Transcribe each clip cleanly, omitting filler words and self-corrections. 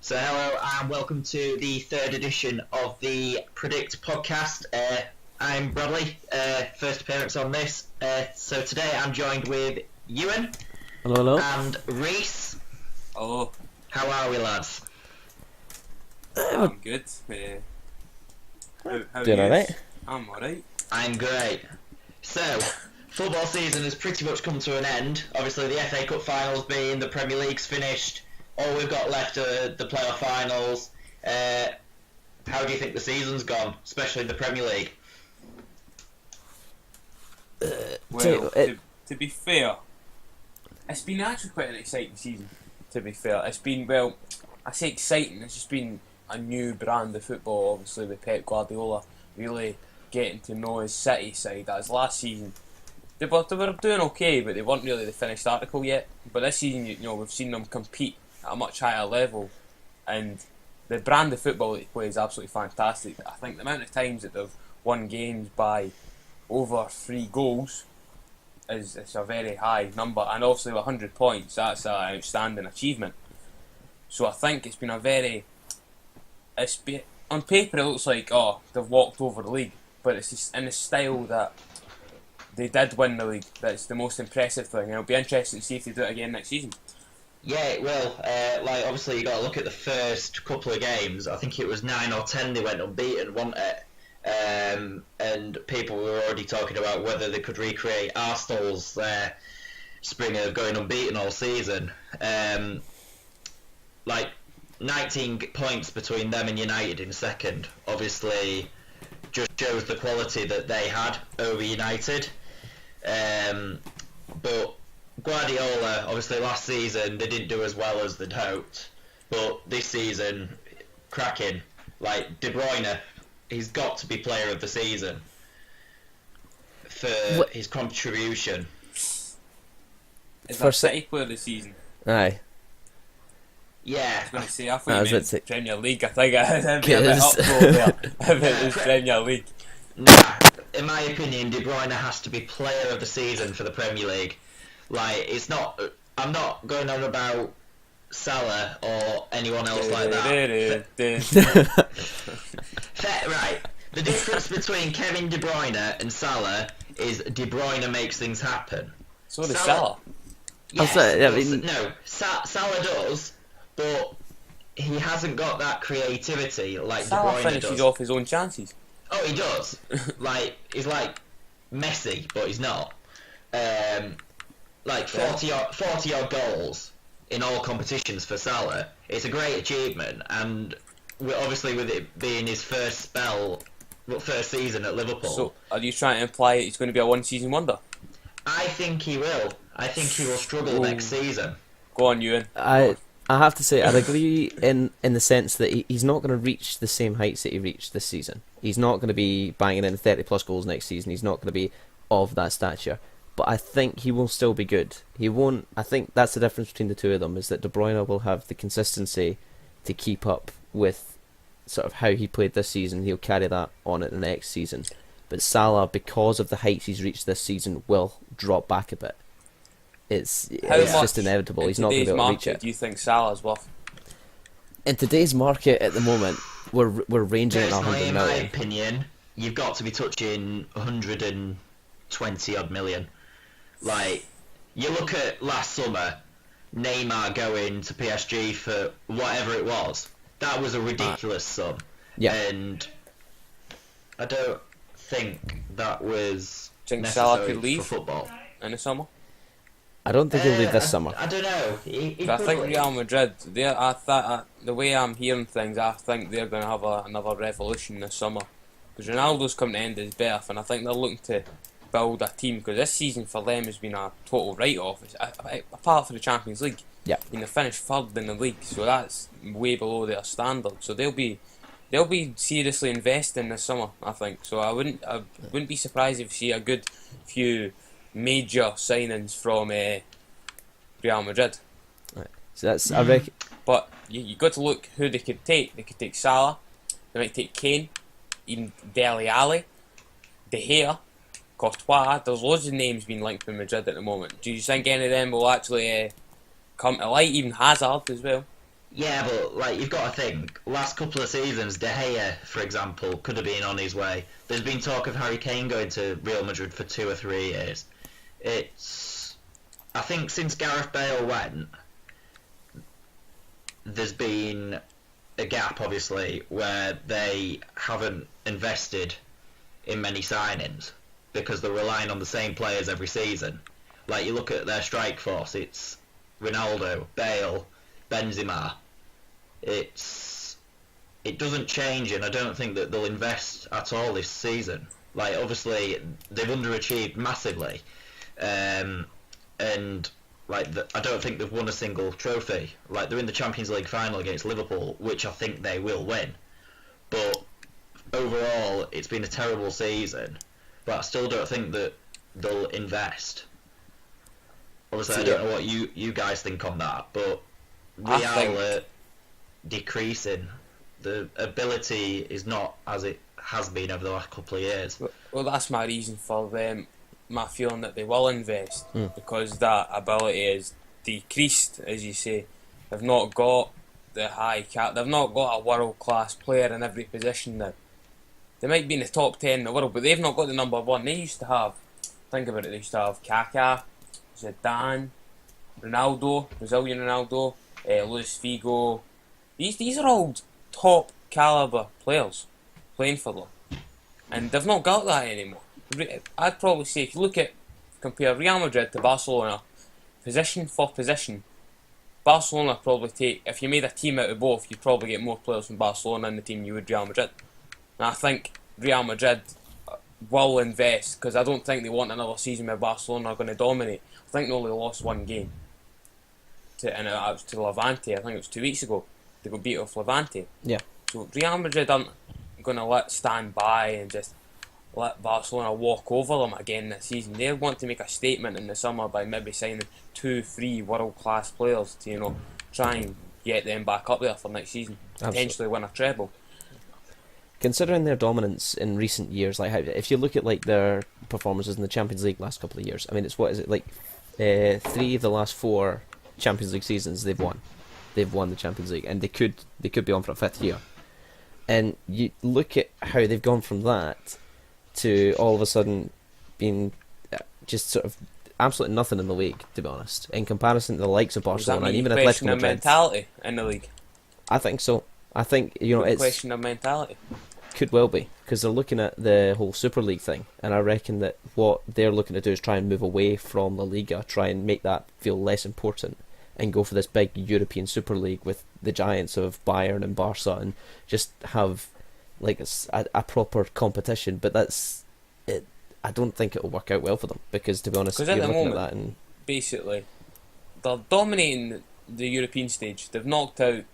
So hello and welcome to the third edition of the Predict podcast. I'm Bradley, first appearance on this. So today I'm joined with Euan. Hello. And Reece. Hello. How are we, lads? I'm good. How Doing are you? alright? I'm alright. I'm great. So, football season has pretty much come to an end. Obviously the FA Cup finals being, the Premier League's finished. All we've got left are the playoff finals. How do you think the season's gone, especially the Premier League? Well, to be fair, it's been actually quite an exciting season, to be fair. It's been, well, I say exciting, it's just been a new brand of football, obviously, with Pep Guardiola really getting to know his City side. As last season, they were doing okay, but they weren't really the finished article yet. But this season, we've seen them compete at a much higher level, and the brand of football that they play is absolutely fantastic. I think the amount of times that they've won games by over 3 goals is a very high number, and obviously 100 points, that's an outstanding achievement. So I think it's been on paper it looks like, they've walked over the league, but it's just in the style that they did win the league that's the most impressive thing, and it'll be interesting to see if they do it again next season. Yeah, it will. Obviously you got to look at the first couple of games. I think it was 9 or 10 they went unbeaten, wasn't it? And people were already talking about whether they could recreate Arsenal's spring of going unbeaten all season. 19 points between them and United in second, obviously just shows the quality that they had over United. But Guardiola, obviously last season they didn't do as well as they'd hoped, but this season, cracking. Like De Bruyne, he's got to be player of the season for his contribution. Is that City player of the season? Aye. Yeah. I was going to say, I thought you meant Premier League. I think I'd be a bit Cause- up there if it was Premier League. Nah, in my opinion, De Bruyne has to be player of the season for the Premier League. It's not. I'm not going on about Salah or anyone else like that. Right. The difference between Kevin De Bruyne and Salah is De Bruyne makes things happen. So does Salah. Yes, Salah Salah does, but he hasn't got that creativity like Salah De Bruyne finishes does. off his own chances. Oh, he does. He's like Messi, but he's not. 40 odd goals in all competitions for Salah. It's a great achievement, and obviously with it being his first season at Liverpool. So, are you trying to imply he's going to be a one-season wonder? I think he will. I think he will struggle next season. Go on, Euan. I have to say, I'd agree in the sense that he's not going to reach the same heights that he reached this season. He's not going to be banging in 30 plus goals next season. He's not going to be of that stature. But I think he will still be good. He won't. I think that's the difference between the two of them, is that De Bruyne will have the consistency to keep up with sort of how he played this season. He'll carry that on at the next season. But Salah, because of the heights he's reached this season, will drop back a bit. It's just inevitable. He's not going to be able to reach it. Do you think Salah's worth? In today's market at the moment, we're ranging at 100 in million. my opinion, you've got to be touching 120 odd million. You look at last summer, Neymar going to PSG for whatever it was. That was a ridiculous sum. Yeah. And I don't think that was Think Salah necessary could leave for football. in the summer? I don't think he'll leave this summer. I don't know. I think Real Madrid, the way I'm hearing things, I think they're going to have another revolution this summer. Because Ronaldo's coming to end his birth, and I think they're looking to build a team, because this season for them has been a total write-off, apart from the Champions League. Yeah. They finished third in the league, so that's way below their standard. So they'll be seriously investing this summer, I think. So I wouldn't be surprised if you see a good few major signings from Real Madrid. Right. So that's I reckon. But you got to look who they could take. They could take Salah, they might take Kane, even Dele Alli, De Gea, Courtois. There's loads of names being linked with Madrid at the moment. Do you think any of them will actually come to light? Even Hazard as well. Yeah, but like you've got to think, last couple of seasons, De Gea, for example, could have been on his way. There's been talk of Harry Kane going to Real Madrid for 2 or 3 years. It's, I think, since Gareth Bale went, there's been a gap, obviously, where they haven't invested in many signings because they're relying on the same players every season. Like you look at their strike force, it's Ronaldo, Bale, Benzema. It doesn't change, and I don't think that they'll invest at all this season. Like obviously they've underachieved massively, and I don't think they've won a single trophy. Like they're in the Champions League final against Liverpool, which I think they will win. But overall, it's been a terrible season. But I still don't think that they'll invest. Obviously, I don't know what you guys think on that, but Real are decreasing. The ability is not as it has been over the last couple of years. Well, that's my reason for them, my feeling that they will invest, because that ability is decreased, as you say. They've not got the high cap. They've not got a world-class player in every position now. They might be in the top 10 in the world, but they've not got the number one. They used to have, think about it, they used to have Kaká, Zidane, Ronaldo, Brazilian Ronaldo, Luis Figo. These are all top calibre players playing for them, and they've not got that anymore. I'd probably say if you compare Real Madrid to Barcelona, position for position, Barcelona probably take, if you made a team out of both, you'd probably get more players from Barcelona in the team you would Real Madrid. And I think Real Madrid will invest, because I don't think they want another season where Barcelona are going to dominate. I think they only lost one game, and it was to Levante. I think it was 2 weeks ago. They got beat off Levante. Yeah. So Real Madrid aren't going to stand by and just let Barcelona walk over them again this season. They want to make a statement in the summer by maybe signing 2-3 world-class players to, try and get them back up there for next season. Potentially win a treble. Considering their dominance in recent years, if you look at their performances in the Champions League last couple of years, I mean, it's 3 of the last 4 Champions League seasons they've won. They've won the Champions League, and they could be on for a 5th year. And you look at how they've gone from that to all of a sudden being just sort of absolutely nothing in the league, to be honest, in comparison to the likes of Barcelona and even Atletico Madrid. Mentality in the league? I think so. I think it's question of mentality. Could well be, because they're looking at the whole Super League thing, and I reckon that what they're looking to do is try and move away from La Liga, try and make that feel less important, and go for this big European Super League with the giants of Bayern and Barca, and just have a proper competition. But that's it. I don't think it'll work out well for them, because to be honest, you're looking at that and basically they're dominating the European stage. They've knocked out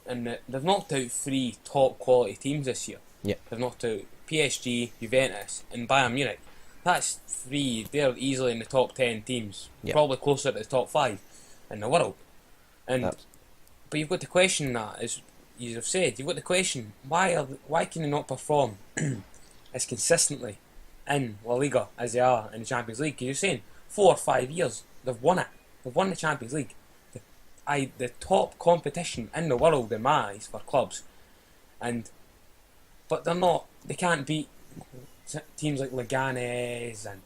3 top quality teams this year. Yeah. They've knocked out PSG, Juventus, and Bayern Munich. That's 3. They're easily in the top 10 teams. Yeah. Probably closer to the top 5 in the world. But you've got to question that, as you have said. You've got to question why can they not perform as consistently in La Liga as they are in the Champions League? Because you're saying 4 or 5 years they've won it. They've won the Champions League. The top competition in the world in my eyes for clubs, but they're not. They can't beat teams like Leganes and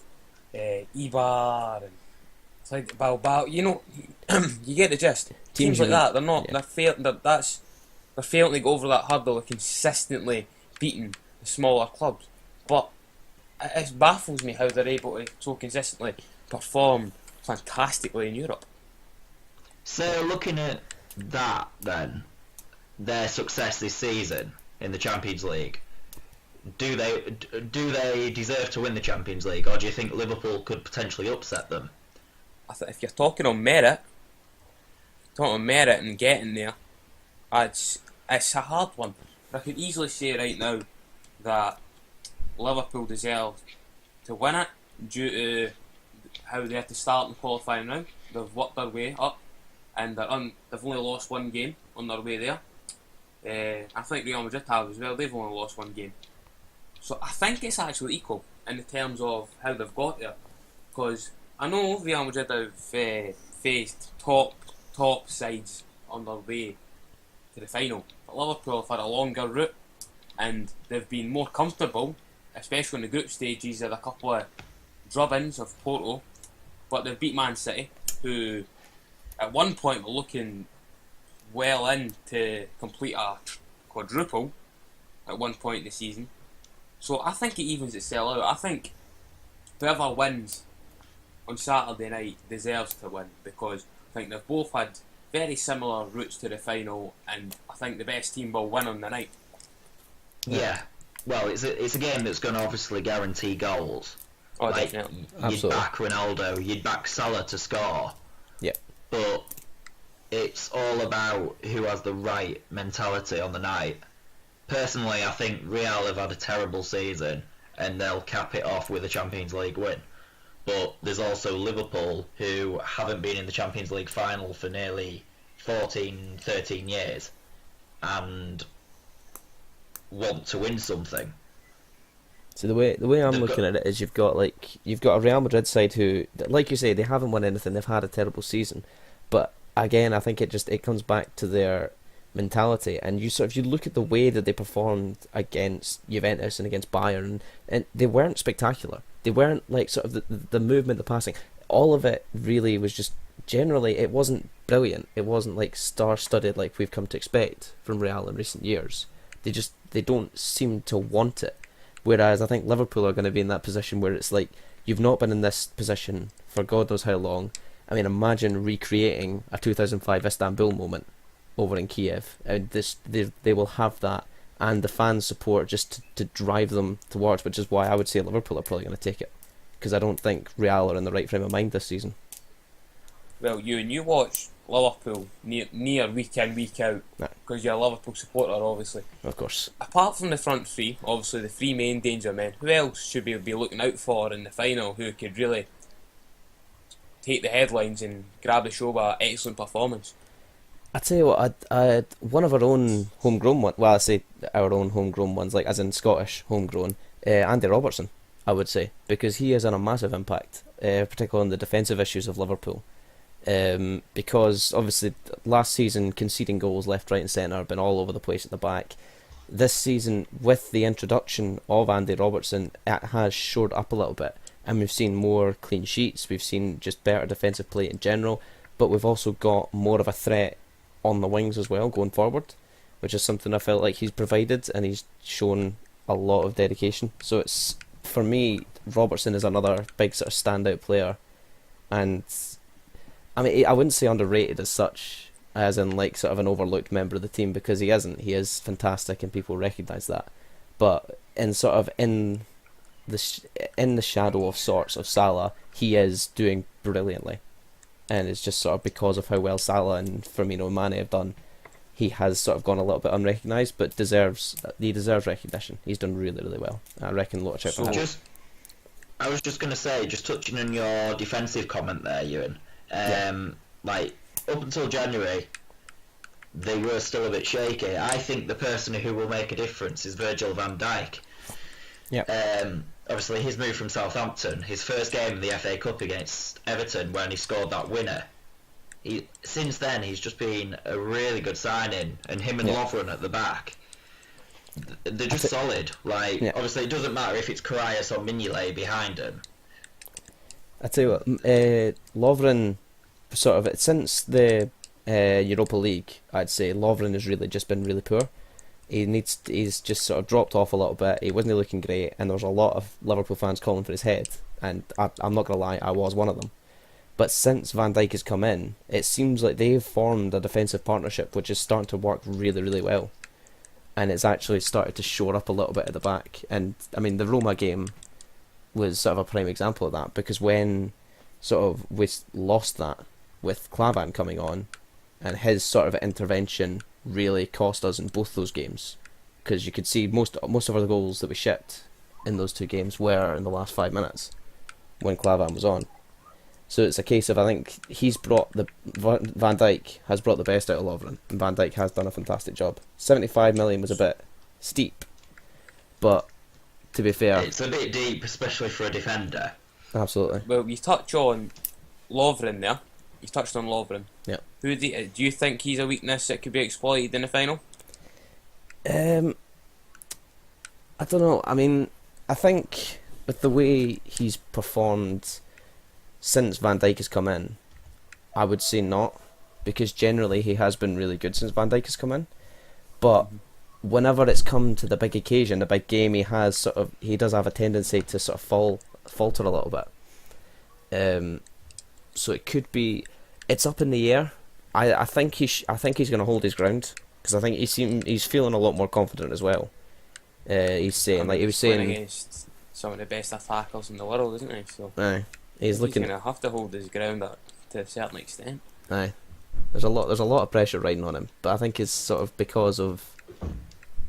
Eibar and it's like Bilbao. You get the gist. Teams like that, they're not. Yeah. They're failing to go over that hurdle of consistently beating the smaller clubs. But it baffles me how they're able to so consistently perform fantastically in Europe. So looking at that then, their success this season in the Champions League, do they deserve to win the Champions League, or do you think Liverpool could potentially upset them? If you're talking on merit, and getting there, it's a hard one. I could easily say right now that Liverpool deserve to win it due to how they had to start in the qualifying round. They've worked their way up, and they've only lost 1 game on their way there. I think Real Madrid have as well. They've only lost 1 game. So I think it's actually equal in the terms of how they've got there. Because I know Real Madrid have faced top sides on their way to the final. But Liverpool have had a longer route, and they've been more comfortable, especially in the group stages, with a couple of drubbings of Porto. But they've beat Man City, who at one point were looking well in to complete a quadruple at one point in the season. So I think it evens itself out. I think whoever wins on Saturday night deserves to win, because I think they've both had very similar routes to the final, and I think the best team will win on the night. Yeah. Well, it's a game that's going to obviously guarantee goals. Oh, like, definitely. You'd Absolutely. back Ronaldo, you'd back Salah to score. Yeah. But it's all about who has the right mentality on the night. Personally, I think Real have had a terrible season, and they'll cap it off with a Champions League win. But there's also Liverpool, who haven't been in the Champions League final for nearly 14, 13 years, and want to win something. So the way I'm looking at it is you've got a Real Madrid side who, like you say, they haven't won anything. They've had a terrible season, but again, I think it comes back to their mentality. And if you look at the way that they performed against Juventus and against Bayern, and they weren't spectacular. They weren't like sort of the movement, the passing, all of it really was just generally, it wasn't brilliant. It wasn't like star-studded like we've come to expect from Real in recent years. They don't seem to want it. Whereas I think Liverpool are going to be in that position where it's like, you've not been in this position for God knows how long. I mean, imagine recreating a 2005 Istanbul moment over in Kiev. They will have that, and the fans' support just to drive them towards, which is why I would say Liverpool are probably going to take it, because I don't think Real are in the right frame of mind this season. Well, you watch Liverpool near week in, week out, because you're a Liverpool supporter, obviously. Of course. Apart from the front three, obviously the three main danger men, who else should we be looking out for in the final who could really take the headlines and grab the show by an excellent performance? I tell you what, I one of our own homegrown ones, well, I say our own homegrown ones, like as in Scottish homegrown, Andy Robertson, I would say, because he has had a massive impact, particularly on the defensive issues of Liverpool. Because obviously last season conceding goals left, right and centre, been all over the place at the back. This season, with the introduction of Andy Robertson, it has shored up a little bit, and we've seen more clean sheets, we've seen just better defensive play in general, but we've also got more of a threat on the wings as well going forward, which is something I felt like he's provided, and he's shown a lot of dedication. So it's, for me, Robertson is another big sort of standout player, and I mean, I wouldn't say underrated as such, as in like sort of an overlooked member of the team, because he isn't. He is fantastic, and people recognise that. But in sort of in the shadow of sorts of Salah, he is doing brilliantly, and it's just sort of because of how well Salah and Firmino and Mane have done, he has sort of gone a little bit unrecognised, but he deserves recognition. He's done really, really well. I reckon a lot of check for him. I was just going to say, just touching on your defensive comment there, Euan. Like, up until January, they were still a bit shaky. I think the person who will make a difference is Virgil van Dijk. Yeah. Obviously, his move from Southampton, his first game in the FA Cup against Everton, when he scored that winner. Since then, he's just been a really good signing, and him and Lovren at the back, they're just solid. Like, obviously, it doesn't matter if it's Karius or Mignolet behind him. I tell you what, Lovren, sort of since the Europa League, I'd say Lovren has really just been really poor. He's just sort of dropped off a little bit. He wasn't looking great, and there was a lot of Liverpool fans calling for his head. And I'm not gonna lie, I was one of them. But since Van Dijk has come in, it seems like they've formed a defensive partnership which is starting to work really, really well, and it's actually started to shore up a little bit at the back. And I mean, the Roma game was sort of a prime example of that, because when sort of we lost that with Klavan coming on, and his sort of intervention really cost us in both those games, because you could see most of our goals that we shipped in those two games were in the last 5 minutes when Klavan was on. So it's a case of, I think Van Dijk has brought the best out of Lovren, and Van Dijk has done a fantastic job. 75 million was a bit steep, but to be fair, it's a bit deep, especially for a defender. Absolutely. Well, you touch on Lovren there. You touched on Lovren. Yeah. Do you think he's a weakness that could be exploited in the final? I don't know. I mean, I think with the way he's performed since Van Dijk has come in, I would say not, because generally he has been really good since Van Dijk has come in. But whenever it's come to the big occasion, the big game, he does have a tendency to sort of falter a little bit. So it could be, it's up in the air. I think he's going to hold his ground, because I think he's feeling a lot more confident as well. He's saying, like he was saying, against some of the best attackers in the world, isn't he? So he's going to have to hold his ground to a certain extent. Aye, there's a lot of pressure riding on him, but I think it's sort of because of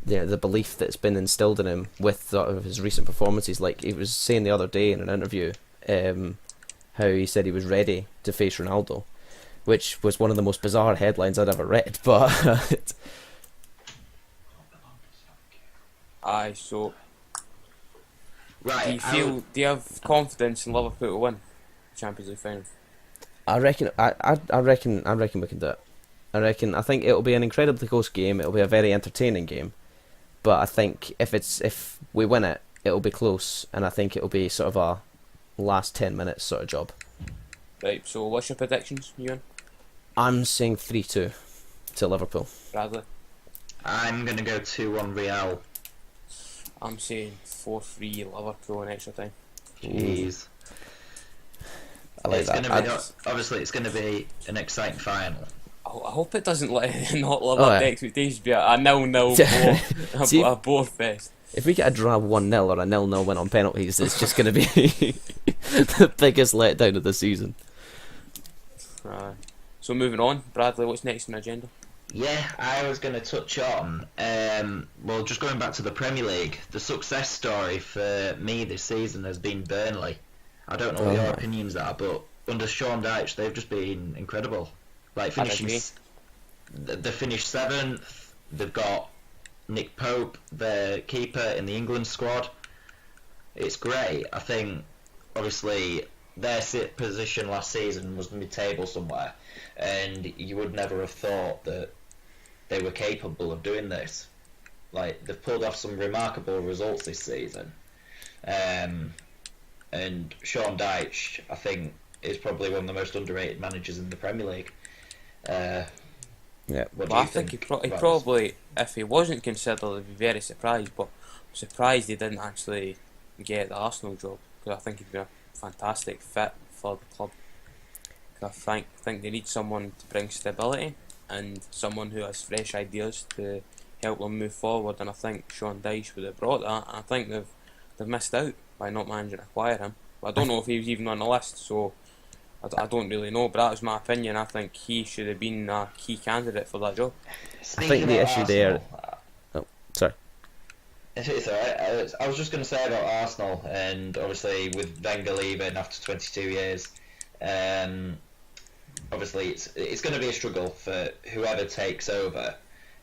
the belief that's been instilled in him with sort of his recent performances. Like he was saying the other day in an interview, how he said he was ready to face Ronaldo, which was one of the most bizarre headlines I'd ever read. But aye, so Right. do you have confidence in Liverpool to win the Champions League final? I reckon we can do it. I think it'll be an incredibly close game. It'll be a very entertaining game. But I think if we win it, it'll be close, and I think it'll be sort of a last 10 minutes sort of job. Right, so what's your predictions, Euan? I'm saying 3-2 to Liverpool. Bradley? I'm going to go 2-1 Real. I'm saying 4-3 Liverpool in extra time. Jeez. I like it's that. Obviously, it's going to be an exciting final. I hope it doesn't not live up to expectations, be a 0-0 See, a bore fest. If we get a draw 1-0 or a 0-0 win on penalties, it's just going to be the biggest letdown of the season. So moving on, Bradley, what's next on the agenda? Yeah, I was going to touch on, well, just going back to the Premier League, the success story for me this season has been Burnley. I don't know what your opinions are, but under Sean Dyche, they've just been incredible. Like, they finished 7th, they've got Nick Pope, the keeper in the England squad. It's great. I think, obviously, their position last season was mid-table somewhere, and you would never have thought that they were capable of doing this. Like, they've pulled off some remarkable results this season. And Sean Dyche, I think, is probably one of the most underrated managers in the Premier League. Yeah. Well, I think he probably, if he wasn't considered, I'd be very surprised, but I'm surprised he didn't actually get the Arsenal job, because I think he'd be a fantastic fit for the club. I think they need someone to bring stability and someone who has fresh ideas to help them move forward, and I think Sean Dyche would have brought that, and I think they've missed out by not managing to acquire him. But I don't know if he was even on the list, so I don't really know, but that was my opinion. I think he should have been a key candidate for that job. I think the issue there... Oh, sorry. It's alright. I was just going to say about Arsenal, and obviously with Wenger leaving after 22 years, obviously it's going to be a struggle for whoever takes over.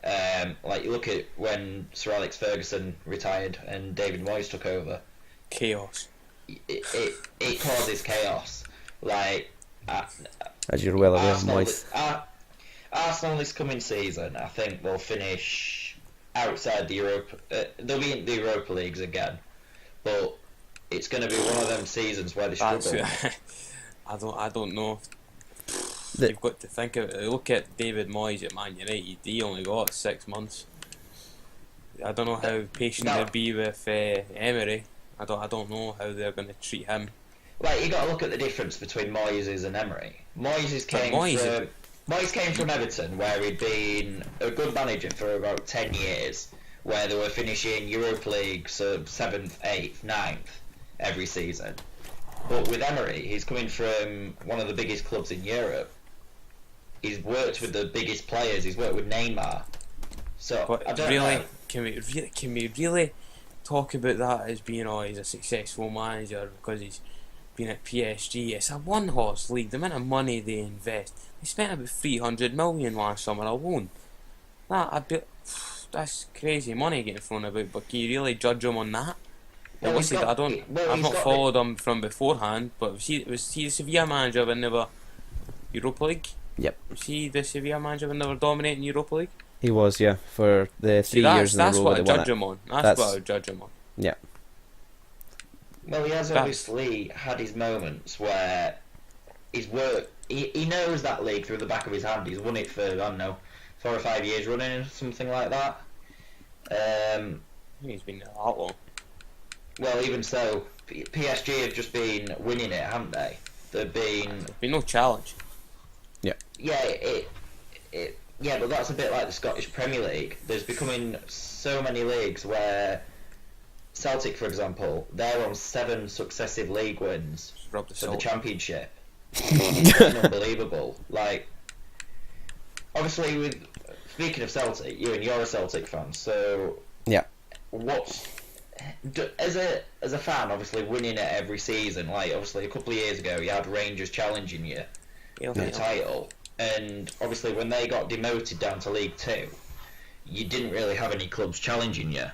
Like, you look at when Sir Alex Ferguson retired and David Moyes took over. Chaos. It causes chaos. Like, as you're well aware, Moyes. Arsenal this coming season, I think, will finish outside the Europa. They'll be in the Europa Leagues again, but it's going to be one of them seasons where they struggle. I don't know. You've got to think of it. Look at David Moyes at Man United. He only got 6 months. I don't know how patient they'll be with Emery. I don't know how they're going to treat him. Like, you got to look at the difference between Moyes and Emery. Moyes came from Everton, where he'd been a good manager for about 10 years, where they were finishing Europa League, so 7th, 8th, 9th every season. But with Emery, he's coming from one of the biggest clubs in Europe. He's worked with the biggest players. He's worked with Neymar. So but I don't really, know. Can we really talk about that as being he's a successful manager because he's been at PSG? It's a one-horse league. The amount of money they invest, they spent about 300 million last summer alone. That's crazy money getting thrown about. But can you really judge him on that? Well, I've not followed him from beforehand, but was he the Sevilla manager when they were Europa League? Yep. Was he the Sevilla manager when they were dominating Europa League? He was, yeah, for the 3 years in a row. That's what I judge him on. That's what I judge him on. Yeah. Well, he has obviously had his moments where he's worked. He knows that league through the back of his hand. He's won it for, I don't know, 4 or 5 years running, something like that. I think he's been there a lot long. Well, even so, PSG have just been winning it, haven't they? There's been no challenge. Yeah. Yeah, yeah, but that's a bit like the Scottish Premier League. There's becoming so many leagues where Celtic, for example, they're on 7 successive league wins for the Championship. It's unbelievable. Like, obviously, speaking of Celtic, Euan, you're a Celtic fan, so yeah. As a fan, obviously winning it every season, like obviously a couple of years ago, you had Rangers challenging you for the title, and obviously when they got demoted down to League 2, you didn't really have any clubs challenging you.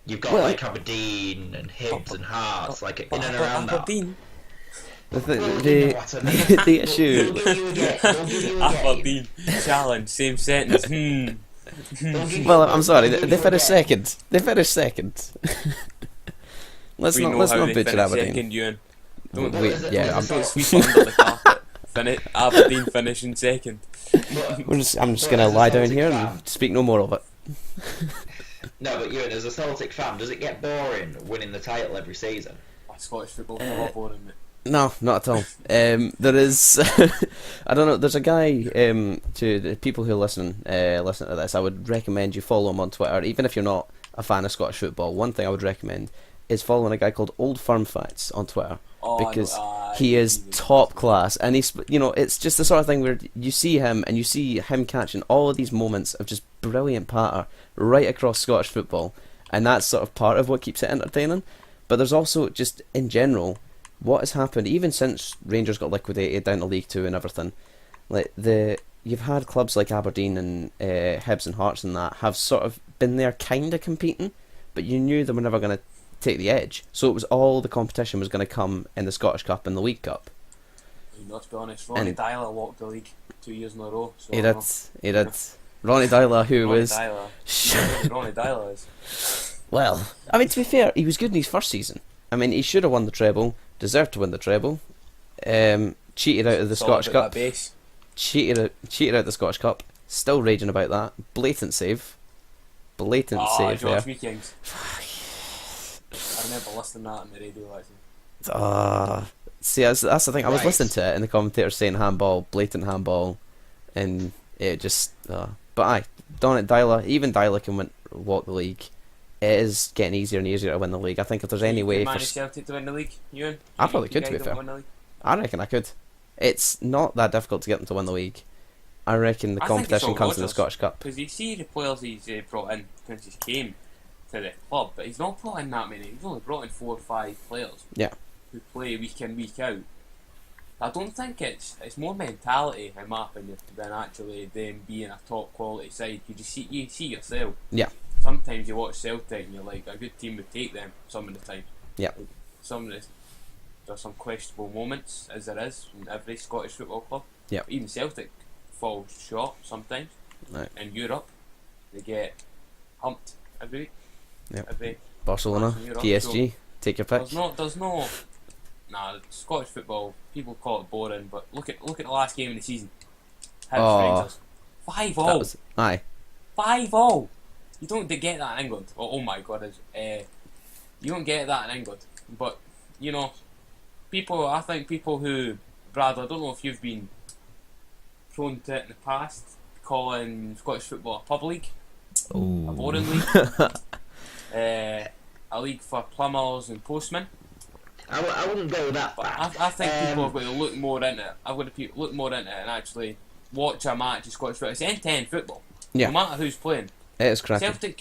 You've got like Aberdeen and Hibs and Hearts, like in and around Aberdeen. The issue. Aberdeen challenge, same sentence. Well, I'm sorry, they finished second. let's not bitch at Aberdeen. Don't sweep under the carpet. Aberdeen finishing second. I'm just gonna lie down here and speak no more of it. No, but Euan, as a Celtic fan, does it get boring winning the title every season? Scottish football is a lot boring, mate. No, not at all. There is, I don't know. There's a guy. To the people who listen to this, I would recommend you follow him on Twitter, even if you're not a fan of Scottish football. One thing I would recommend is following a guy called Old Firm Facts on Twitter, because he is top class, and he's, it's just the sort of thing where you see him catching all of these moments of just brilliant patter right across Scottish football, and that's sort of part of what keeps it entertaining. But there's also just in general what has happened, even since Rangers got liquidated down to League 2 and everything. Like you've had clubs like Aberdeen and Hibs and Hearts and that have sort of been there kind of competing, but you knew they were never going to take the edge. So it was all the competition was going to come in the Scottish Cup and the League Cup. Not to be honest, Ronnie Dyler walked the league 2 years in a row. So he did. Ronnie Dyler, Ronnie Dyler is. Well, I mean, to be fair, he was good in his first season. I mean, he should have won the treble, deserved to win the treble. Cheated out of the Scottish Cup. Cheated out the Scottish Cup. Still raging about that. Blatant save George there. Weekings. I remember listening to that on the radio. See, that's the thing. I was listening to it, and the commentator saying handball, blatant handball, and it just. But aye, even Dyler can walk the league. It is getting easier and easier to win the league. I think if there's any way for Celtic to win the league, Euan, I probably could, to be fair. I reckon I could. It's not that difficult to get them to win the league. I reckon the competition comes in the Scottish Cup. Because you see the players he's brought in since he came to the club, but he's not brought in that many. He's only brought in 4 or 5 players. Yeah. Who play week in, week out. I don't think it's more mentality, in my opinion, than actually them being a top quality side. You see yourself. Yeah. Sometimes you watch Celtic and you're like, a good team would take them some of the time. Yeah. There's some questionable moments, as there is in every Scottish football club. Yeah. Even Celtic falls short sometimes. Right. In Europe, they get humped every week. Yeah. Barcelona, PSG, so take your pick. Nah, Scottish football, people call it boring, but look at the last game of the season. Rangers. 5-0. Aye. 5-0. You don't get that in England. Oh my God, you don't get that in England. But I think people who, Brad, I don't know if you've been prone to it in the past, calling Scottish football a pub league, a boring league, a league for plumbers and postmen. I wouldn't go that far. I think people have got to look more into it. I've got to look more into it and actually watch a match of Scottish football. It's end-to-end football. Yeah. No matter who's playing. It is cracking. Celtic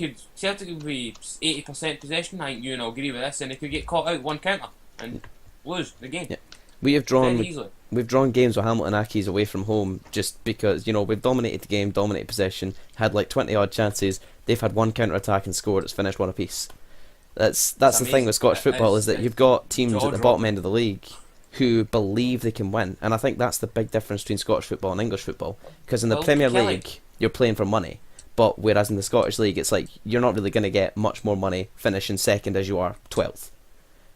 could be 80% possession. I think you and I'll agree with this, and they could get caught out one counter and lose the game. Yeah. We've drawn games with Hamilton Accies away from home just because we've dominated the game, dominated possession, had like 20 odd chances. They've had one counter attack and scored. It's finished 1 apiece. That's the thing with Scottish football is that you've got teams at the bottom end of the league who believe they can win. And I think that's the big difference between Scottish football and English football. Because in the Premier League, you're playing for money. But whereas in the Scottish League, it's like you're not really going to get much more money finishing second as you are 12th.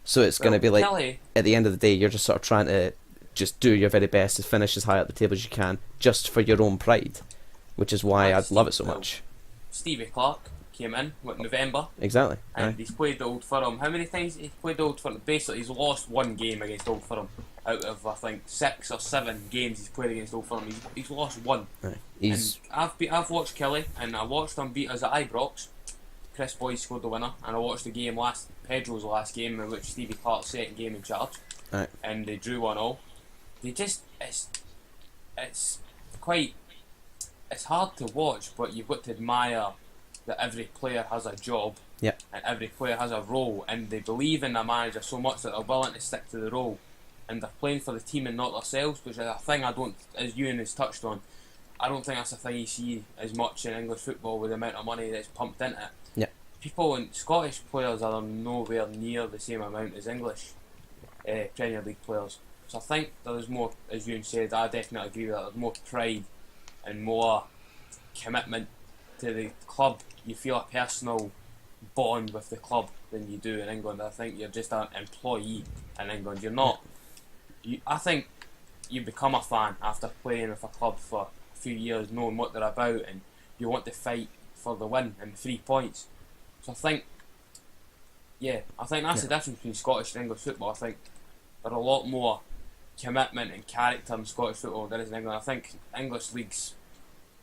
So it's going to be like, Kelly, at the end of the day, you're just sort of trying to just do your very best to finish as high up the table as you can, just for your own pride. Which is why I love it so much. Stevie Clark came in, November? Exactly. And he's played Old Firm. How many times he's played Old Firm? Basically, he's lost one game against Old Firm. Out of, I think, 6 or 7 games he's played against Old Firm, he's lost one. Right. And I've watched Kelly, and I watched him beat us at Ibrox. Chris Boyd scored the winner, and I watched the game Pedro's last game, in which Stevie Clark's second game in charge. Right. And they drew 1-1. They just, it's hard to watch, but you've got to admire that every player has a job, yeah, and every player has a role, and they believe in their manager so much that they're willing to stick to the role, and they're playing for the team and not themselves, which is a thing I don't, as Euan has touched on, I don't think that's a thing you see as much in English football with the amount of money that's pumped into it. Yeah. People and Scottish players are nowhere near the same amount as English Premier League players. So I think there's more, as Euan said, I definitely agree with that, there's more pride and more commitment to the club. You feel a personal bond with the club than you do in England. I think you're just an employee in England. You're not. I think you become a fan after playing with a club for a few years, knowing what they're about, and you want to fight for the win and 3 points. So I think that's the difference between Scottish and English football. I think there's a lot more commitment and character in Scottish football than there is in England. I think English league's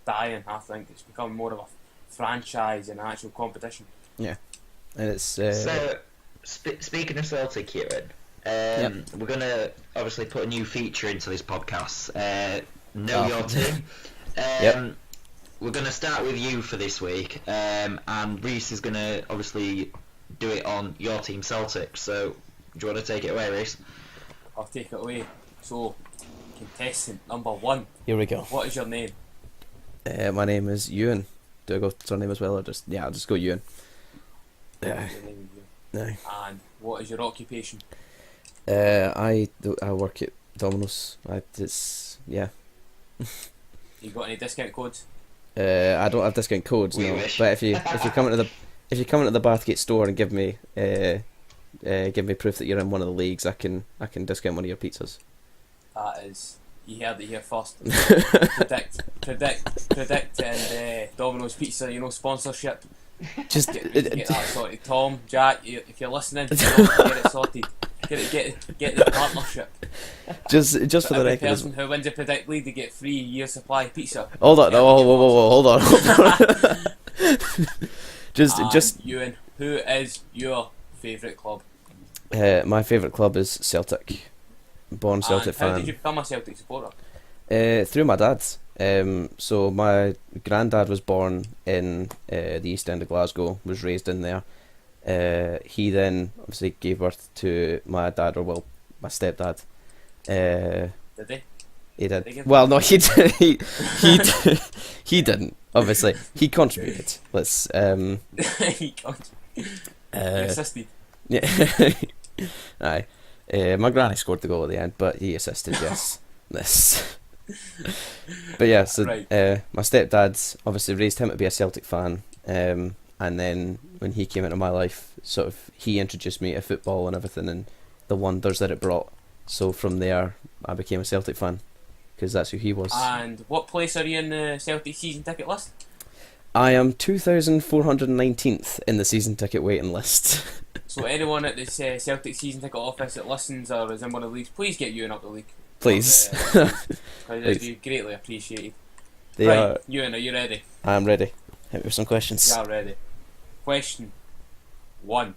dying. I think it's become more of a franchise and actual competition. Yeah, and it's so speaking of Celtic, Euan, we're gonna obviously put a new feature into this podcast. Know your team. We're gonna start with you for this week, and Reece is gonna obviously do it on your team, Celtic. So, do you want to take it away, Reece? I'll take it away. So, contestant number 1. Here we go. What is your name? My name is Euan. Do I go surname as well, or I'll just go Euan. Your name is Euan. And what is your occupation? I work at Domino's. You got any discount codes? I don't have discount codes, no. Wish. But if you come into the Bathgate store and give me proof that you're in one of the leagues, I can discount one of your pizzas. That is, you heard it here first. predict, and Domino's Pizza, sponsorship. Just get that sorted. Tom, Jack, if you're listening, get it sorted. Get the partnership. Just for the record, person who wins the Predict League, they get 3 year supply of pizza. Hold on, whoa, hold on. just Euan, who is your favourite club? My favourite club is Celtic. Born Celtic fan. How did you become a Celtic supporter? Through my dad. So my granddad was born in the East End of Glasgow, was raised in there. He then obviously gave birth to my dad, my stepdad. Did he? He did. Well, no, he did. He didn't. Obviously, he contributed. Let's. He contributed. He assisted. Yeah. Aye. My granny scored the goal at the end, but he assisted. Yes. This. But yeah, so Right. My stepdad obviously raised him to be a Celtic fan. And then when he came into my life, sort of he introduced me to football and everything, and the wonders that it brought. So from there, I became a Celtic fan because that's who he was. And what place are you in the Celtic season ticket list? I am 2,419th in the season ticket waiting list. So anyone at this Celtic season ticket office that listens or is in one of the leagues, please get Euan up the league. Please. It'd be greatly appreciated. They right, are. Euan, are you ready? I'm ready. Hit me with some questions. You are ready. Question 1.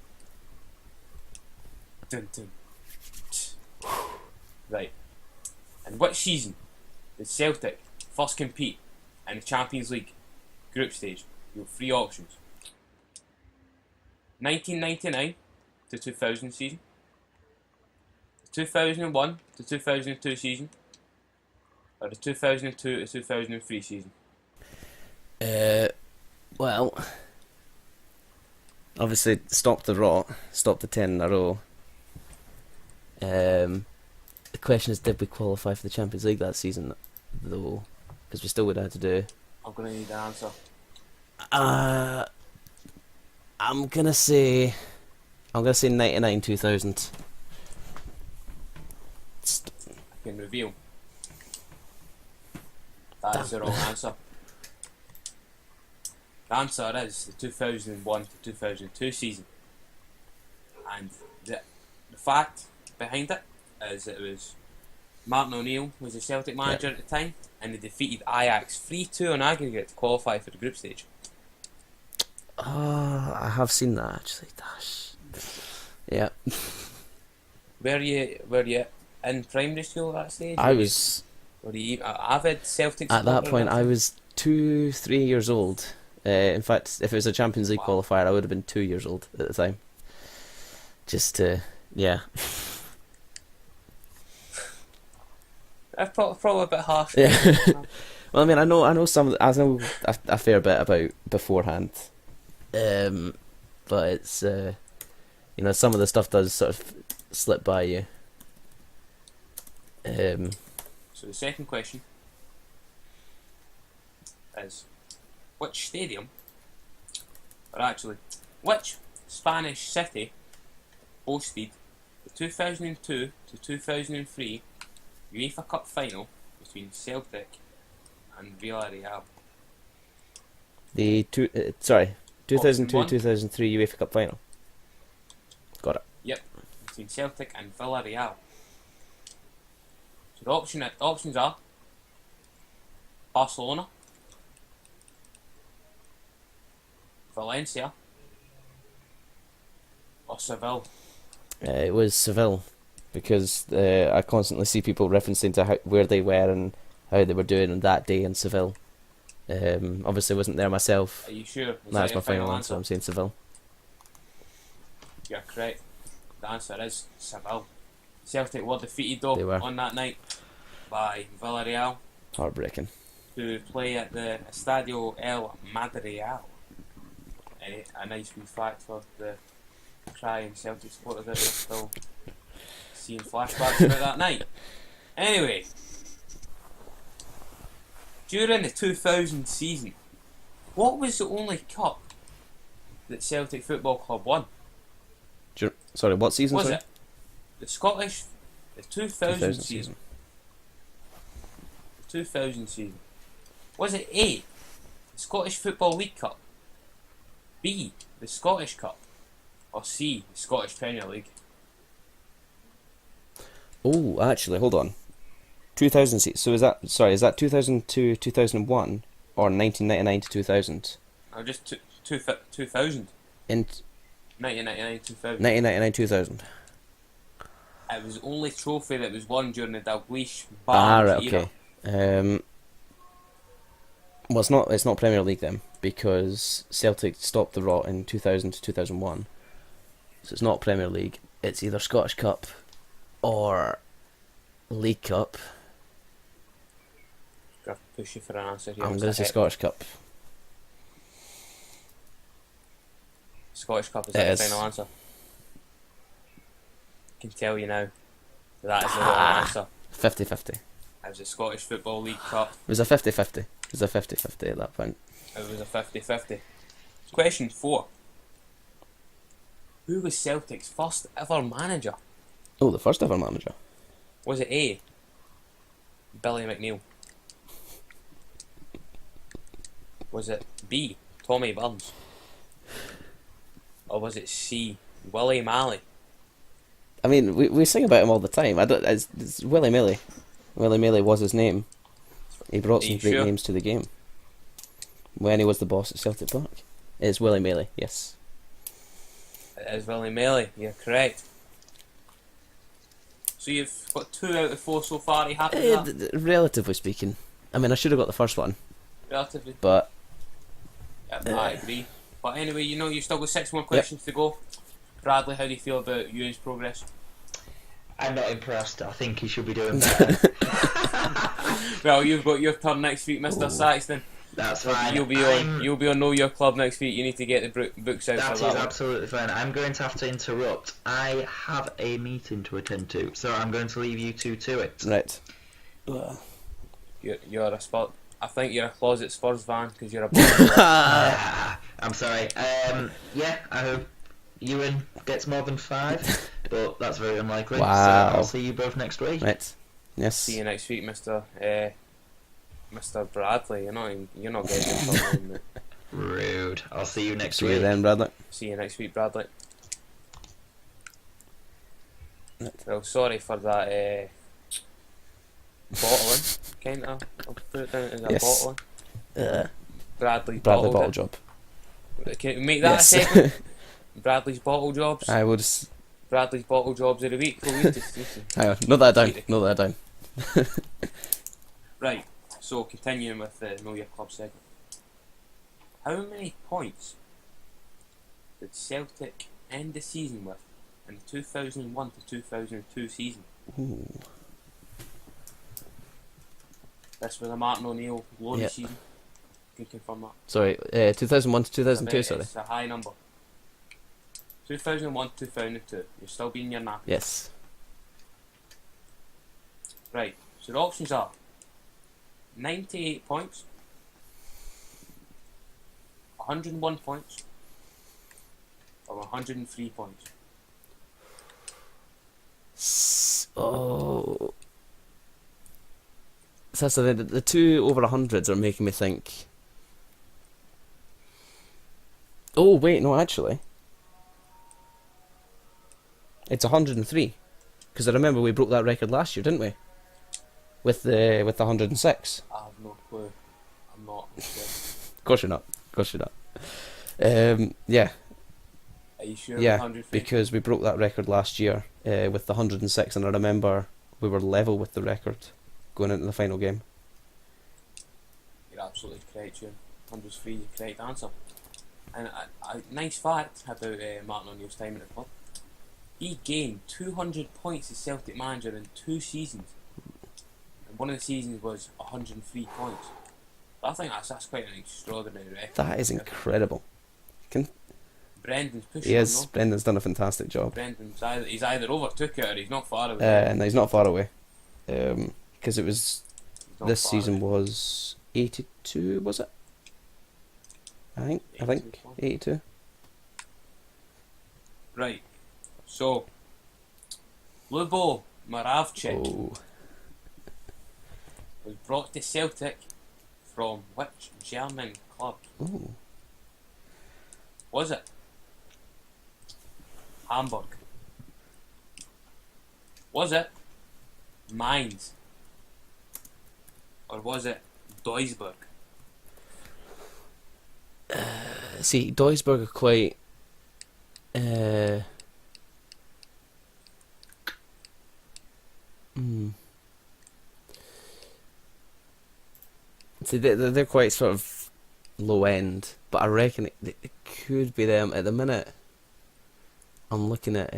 Dun, dun. Right. In which season did Celtic first compete in the Champions League group stage? You have 3 options. 1999 to 2000 season, 2001 to 2002 season, or the 2002 to 2003 season? Well, obviously stop the 10 in a row. The question is, did we qualify for the Champions League that season, though? Because we still would have had to do. I'm gonna need the answer. I'm gonna say 99 2000. I can reveal. That is the wrong answer. The answer is the 2001 to 2002 season. And the fact behind it is it was Martin O'Neill was the Celtic manager at the time, and they defeated Ajax 3-2 on aggregate to qualify for the group stage. Oh, I have seen that actually. Dash. Yeah. Were you in primary school at that stage? I was. Were you avid Celtic At that supporter point, I was 2-3 years old. In fact, if it was a Champions League qualifier, I would have been 2 years old at the time. Just to, yeah. That's probably a bit harsh. Yeah. Well, I mean, I know a fair bit about beforehand, but it's some of the stuff does sort of slip by you. So the second question is, which Spanish city hosted the 2002 to 2003 UEFA Cup final between Celtic and Villarreal? The 2002-2003 UEFA Cup final. Got it. Yep, between Celtic and Villarreal. So the options are Barcelona, Valencia, or Seville. It was Seville, because I constantly see people referencing to where they were and how they were doing on that day in Seville. Obviously, wasn't there myself. Are you sure? That's my final answer. I'm saying Seville. You're correct. The answer is Seville. Celtic were defeated though on that night by Villarreal. Heartbreaking. To play at the Estadio El Madrigal. A nice wee fact for the crying Celtic supporters that are still seeing flashbacks about that night. Anyway, during the 2000 season, what was the only cup that Celtic Football Club won? Sorry, what season was it? The 2000 season. The 2000 season. Was it A, the Scottish Football League Cup, B, the Scottish Cup, or C, the Scottish Premier League? Oh, actually, hold on. 2000. So is that 2002, 2001, or 1999 to 2000? No, just 2000. In 1999, 2000. 1999, 2000. It was the only trophy that was won during the Dalglish right, era. Okay. Well, it's not Premier League then, because Celtic stopped the rot in 2000 to 2001. So it's not Premier League. It's either Scottish Cup or League Cup. I'll push you for an answer here. I'm going to say Scottish Cup. Scottish Cup is the final answer. I can tell you now that is the wrong answer. 50-50. It was the Scottish Football League Cup. It was a 50-50. It was a 50-50 at that point. It was a 50-50. Question 4. Who was Celtic's first ever manager? Oh, the first ever manager. Was it A, Billy McNeil? Was it B, Tommy Burns? Or was it C, Willie Malley? I mean, we sing about him all the time. It's Willie Milley. Willie Milley was his name. He brought some great names to the game when he was the boss at Celtic Park. It's Willie Milley, yes. It is Willie Malley, you're correct. So you've got 2 out of 4 so far, are you happy with that? Relatively speaking. I mean, I should have got the first one. Relatively? But... Yeah, I agree. But anyway, you've still got 6 more questions to go. Bradley, how do you feel about Euan's progress? I'm not impressed. I think he should be doing better. Well, you've got your turn next week, Mr. Saxton. That's fine. You'll be on Know Your Club next week. You need to get the books out. That for is that absolutely fine. I'm going to have to interrupt. I have a meeting to attend to, so I'm going to leave you two to it. Right. You're a spot. I think you're a closet Spurs fan because you're a. I'm sorry. Yeah, I hope Euan gets more than 5, but that's very unlikely. Wow. So I'll see you both next week. Right. Yes. See you next week, Mr. Bradley. You're not getting your name, mate. Rude. I'll see you next See week. you then, Bradley. See you next week, Bradley. Well, sorry for that bottling, kind of. I'll put it down as a Yes. bottling. Bradley bottle job. Can we make that Yes. a segment? Bradley's bottle jobs. I will just. Bradley's bottle jobs of the week. Well, we just Hang on. Note that down. Note that down. Right. So continuing with the Know Your Club segment. How many points did Celtic end the season with in the 2001 to 2002 season? Ooh. This was a Martin O'Neill glory Yep. season. Can you confirm that? Sorry. 2001 to 2002. Sorry. It's a high number. 2001 to 2002. You're still being your nappy. Yes. Right. So the options are 98 points, 101 points, or 103 points. Oh. So the two over 100s are making me think. Oh wait, no, actually, it's 103, because I remember we broke that record last year, didn't we? With the 106. I have no clue. I'm not sure. Of course you're not. Of course you're not. Yeah, Are you sure? yeah, 103? because we broke that record last year with the 106, and I remember we were level with the record going into the final game. You're absolutely correct, Euan. 103 is the correct answer. And a nice fact about Martin O'Neill's time at the club: he gained 200 points as Celtic manager in 2 seasons. And one of the seasons was 103 points. But I think that's quite an extraordinary record. That is incredible. Brendan's pushing He him, is. no? Brendan's done a fantastic job. Brendan's he's either overtook it or he's not far away. And he's not far away. Because it was He's not this far season away. was 82, was it? I think 82. Right. So, Lubo Moravcik Oh, was brought to Celtic from which German club? ooh. Was it Hamburg? Was it Mainz? Or was it Duisburg? See, Duisburg are quite. See, they're quite sort of low end, but I reckon it could be them at the minute. I'm looking at.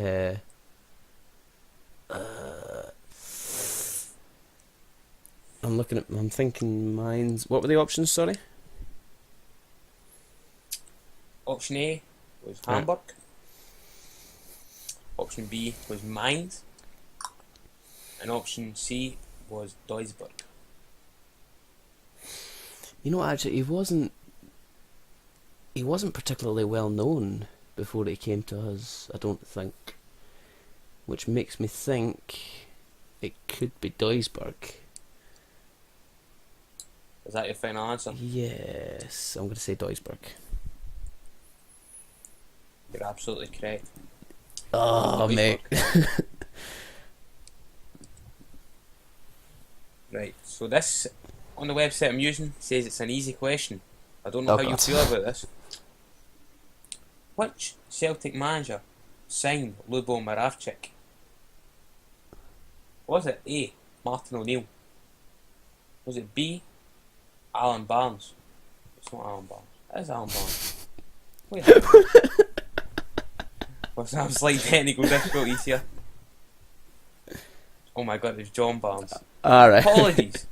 I'm thinking mines. What were the options? Sorry. Option A was Right. Hamburg. Option B was Mainz. And option C was Duisburg. You know, actually, he wasn't particularly well known before he came to us, I don't think. Which makes me think it could be Duisburg. Is that your final answer? Yes, I'm going to say Duisburg. You're absolutely correct. Oh, Duisburg. mate. Right, so this, on the website I'm using, says it's an easy question. I don't know Oh, how you God. feel about this. Which Celtic manager signed Lubo Moravcik? Was it A, Martin O'Neill? Was it B, Alan Barnes? It's not Alan Barnes. It is Alan Barnes. Wait. Well, some slight technical difficulties here. Oh my god, it's John Barnes. Alright. Apologies.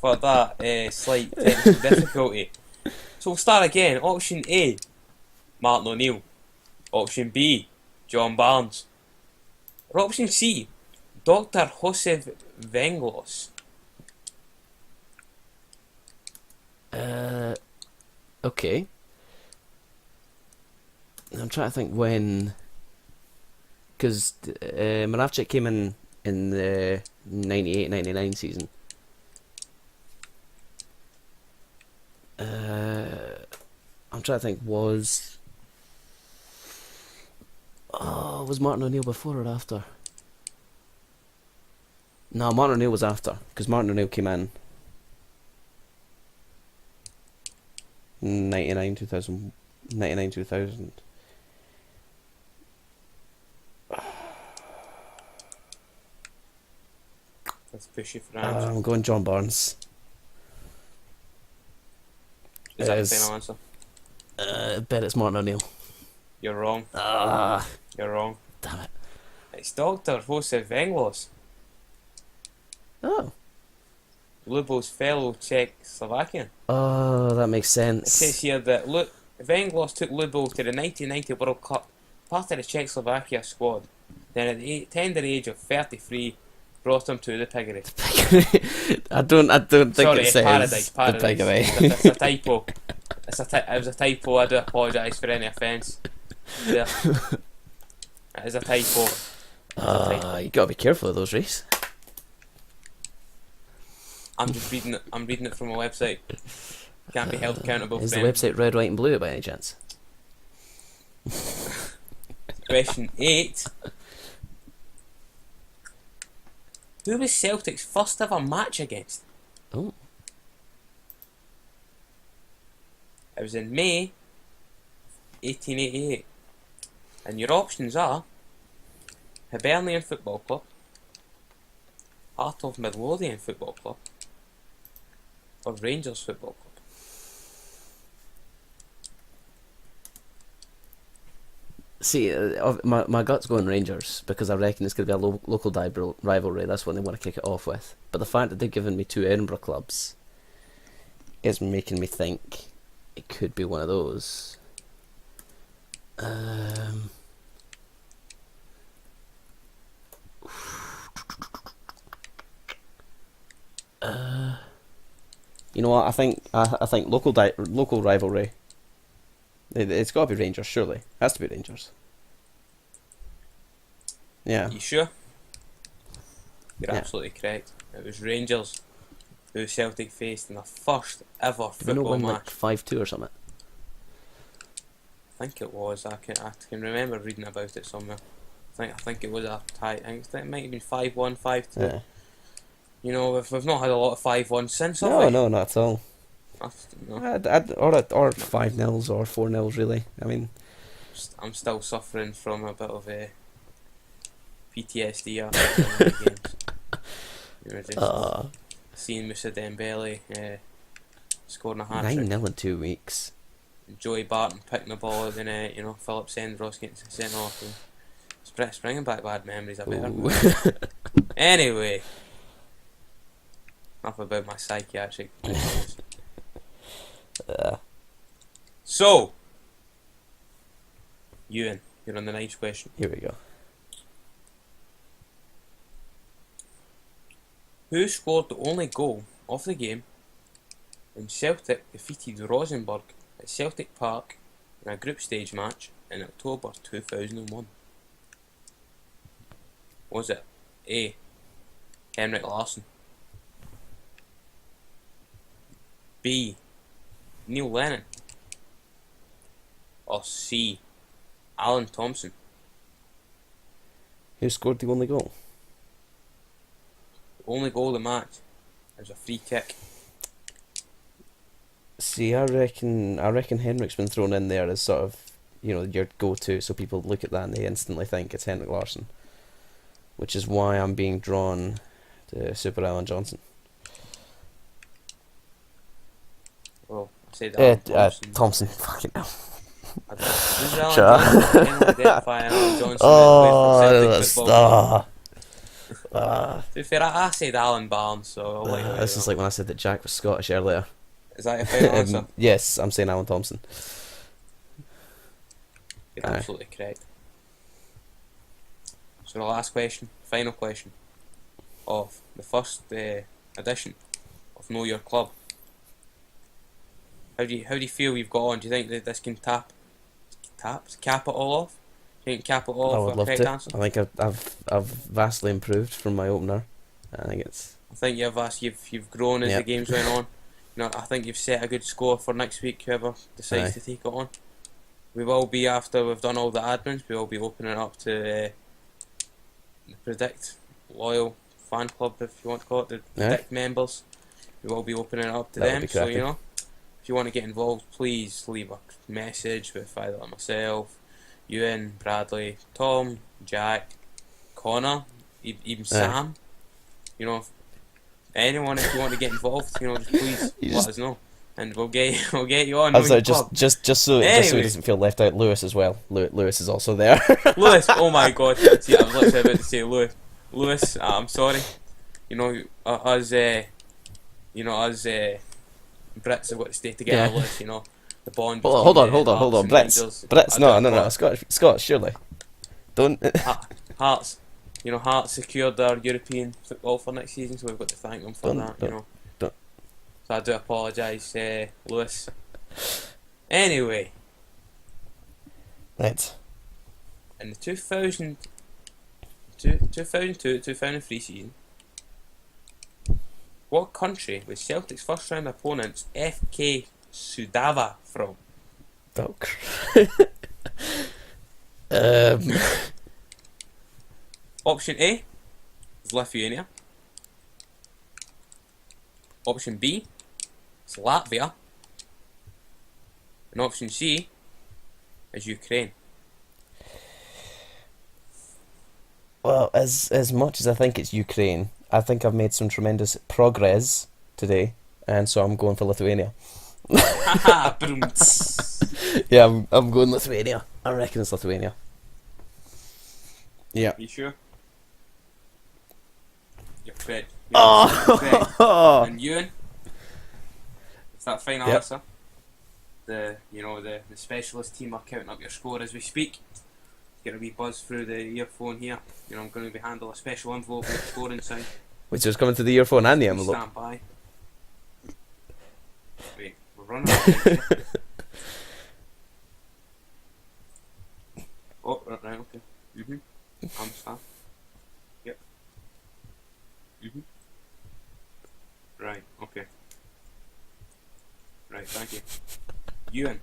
for that slight technical difficulty. So we'll start again. Option A, Martin O'Neill. Option B, John Barnes. Or option C, Dr. Josef Venglos. Okay. I'm trying to think when, because Moravcik came in the 98-99 season. I'm trying to think, was Martin O'Neill before or after? No, Martin O'Neill was after, because Martin O'Neill came in 99-2000. Let's push you for an answer. I'm going John Barnes. Is that the final answer? I bet it's Martin O'Neill. You're wrong. You're wrong. Damn it. It's Dr. Josef Venglos. Oh. Lubo's fellow Czechoslovakian. Oh, that makes It sense. says here that Venglos took Lubo to the 1990 World Cup, part of the Czechoslovakia squad. Then at the tender age of 33, brought him to the piggery. I don't think Sorry, it says Paradise. the piggery. It's a typo. It was a typo. I do apologise for any offence. There. It is a typo. You gotta be careful of those, Reece. I'm just reading it. I'm reading it from a website. Can't be held accountable. Is for the website red, white, and blue by any chance? Question 8. Who was Celtic's first ever match against? Oh. It was in May 1888. And your options are Hibernian Football Club, Heart of Midlothian Football Club, or Rangers Football Club. See, my gut's going Rangers because I reckon it's going to be a local rivalry. That's what they want to kick it off with. But the fact that they've given me 2 Edinburgh clubs is making me think it could be one of those. You know what? I think local rivalry. It's got to be Rangers, surely. It has to be Rangers. Yeah. You sure? You're Yeah. absolutely correct. It was Rangers who Celtic faced in the first ever Did they not football win match. like 5-2 or something? I think it was. I can remember reading about it somewhere. I think it was a tie. I think it might have been 5-1, 5-2. Yeah. You know, we've not had a lot of 5-1 since, have No, we? no, not at all. No. Or 5-0s or 4-0s, really. I mean, I'm still suffering from a bit of a PTSD after the games. You know, just seeing Moussa Dembele scoring a hat-trick. 9-0 in 2 weeks. Joey Barton picking the ball out the net, you know, Philip Sendros getting sent off. And it's bringing back bad memories, I bet. Anyway, enough about my psychiatric problems. So, Euan, you're on the next question. Here we go. Who scored the only goal of the game when Celtic defeated Rosenborg at Celtic Park in a group stage match in October 2001? Was it A. Henrik Larsson, B. Neil Lennon, or C. Alan Thompson? Who scored the only goal? The only goal of the match. It was a free kick. See, I reckon Henrik's been thrown in there as sort of, you know, your go-to, so people look at that and they instantly think it's Henrik Larsson, which is why I'm being drawn to Super Alan Johnson. Well, I said Alan Thompson. Thompson, fucking hell. Who's Alan Sure. Johnson? Anyone identify Alan Johnson? Oh, Ah, To be fair, I said Alan Barnes, so I'll let you know. this is like when I said that Jack was Scottish earlier. Is that your final answer? Yes, I'm saying Alan Thompson. You're absolutely correct. So the last question, final question of the first edition of Know Your Club. How do you feel we've got on? Do you think that this can cap it all off? Do you think cap it all I off would for a love correct to. answer? I think I've vastly improved from my opener. I think it's. I think you've grown as the games went on. You know, I think you've set a good score for next week. Whoever decides to take it on, we will be, after we've done all the admins, we will be opening it up to the Predict Loyal Fan Club, if you want to call it, the Predict members. We will be opening it up to them. So you know, if you want to get involved, please leave a message with either myself, Euan, Bradley, Tom, Jack, Connor, even Sam. You know, anyone, if you want to get involved, you know, just please let us know, and we'll get you on. I'm sorry, just so he doesn't feel left out. Lewis as well. Lewis is also there. Lewis, oh my God! See, I was literally about to say Lewis. Lewis, I'm sorry. You know, us Brits have got to stay together. Lewis, you know, the bond. Hold on. Brits, no. Scottish, surely. Don't. Hearts. You know, Hearts secured their European football for next season, so we've got to thank them for that. You know. So I do apologise, Lewis. Anyway. Right. In the 2002-2003 season, what country was Celtic's first round opponents FK Sudava from? Oh, Option A is Lithuania. Option B is Latvia. And option C is Ukraine. Well, as much as I think it's Ukraine, I think I've made some tremendous progress today, and so I'm going for Lithuania. Yeah, I'm going Lithuania. I reckon it's Lithuania. Yeah. You sure? You're correct. And Euan, it's that final answer. The specialist team are counting up your score as we speak. Get a wee buzz through the earphone here. You know, I'm going to be handling a special envelope with the score inside. Which is coming to the earphone and the envelope. Stand by. Wait, we're running out of time. Oh, right, okay. Understand. Yep. Right, okay. Right, thank you. Euan.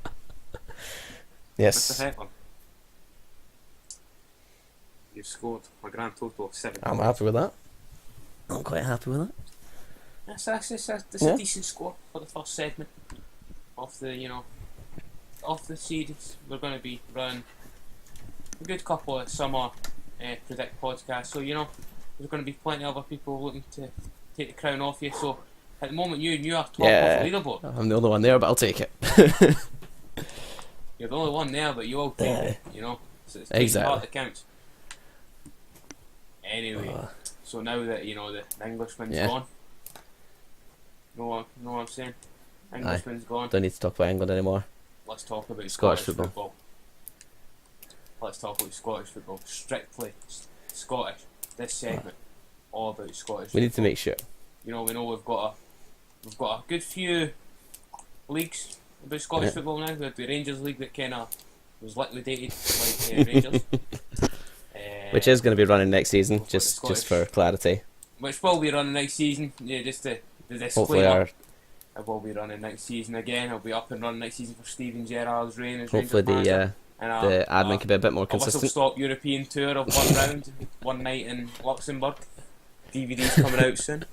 Yes. Mr. Heckler. You've scored a grand total of 7 I'm points. happy with that. I'm quite happy with that. That's a decent score for the first segment of the series. We're going to be running a good couple of summer Predict podcasts. So there's going to be plenty of other people looking to take the crown off you. So at the moment, you are top of the leaderboard. I'm the only one there, but I'll take it. You're the only one there, but you all take it. You know, so it's exactly part that counts. Anyway, so now that the Englishman's gone, know what I'm saying? Englishman's gone. Don't need to talk about England anymore. Let's talk about Scottish football. Let's talk about Scottish football. Strictly Scottish. This segment all about Scottish. We need to make sure. We know we've got a good few leagues about Scottish football now. We had the Rangers League that kind of was liquidated like Rangers. Which is going to be running next season, just for clarity. Which will be running next season, just the Hopefully disclaimer. It will be running next season again. It'll be up and running next season for Steven Gerrard's reign as Hopefully the admin can be a bit more a consistent. whistle-stop European tour of one round, one night in Luxembourg. DVD's coming out soon.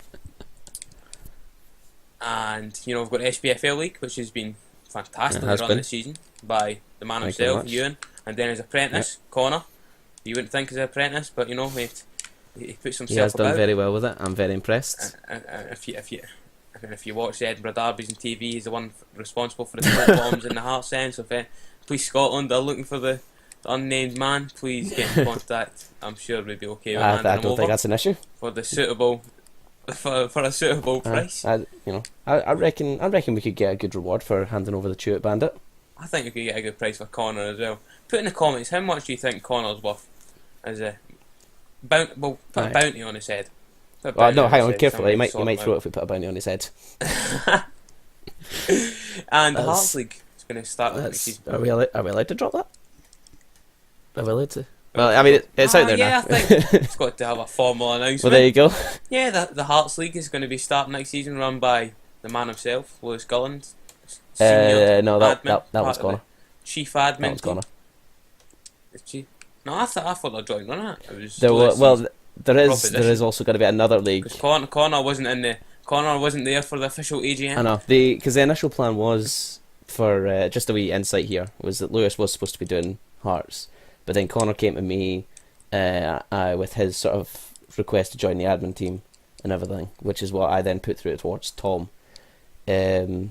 And we've got SPFL League, which has been fantastically run this season by the man himself, Euan, and then his apprentice, Connor. You wouldn't think his apprentice, but he puts himself about. He has done very well with it. I'm very impressed. And if you watch the Edinburgh derbies on TV, he's the one responsible for the smoke bombs in the Hearts end. So if Police Scotland are looking for the unnamed man, please get in contact. I'm sure we'll be okay with I handing don't them think over that's an issue. for the suitable, for a suitable price. I reckon we could get a good reward for handing over the Chewit Bandit. I think we could get a good price for Connor as well. Put in the comments how much do you think Connor's worth as a put a bounty on his head. No, hang on, carefully. You might throw it if we put a bounty on his head. And the Hearts League is going to start next season. Are we allowed to drop that? Are we allowed to? Well, I mean, it's out there now. Yeah, I think it's got to have a formal announcement. Well, there you go. Yeah, the Hearts League is going to be starting next season, run by the man himself, Lewis Gulland. No, that was Connor. Chief admin. That was Connor. No, I thought they'd join on it. There is also going to be another league. Connor wasn't there for the official AGM. I know, because the initial plan was for just a wee insight here was that Lewis was supposed to be doing Hearts, but then Connor came to me with his sort of request to join the admin team and everything, which is what I then put through towards Tom, and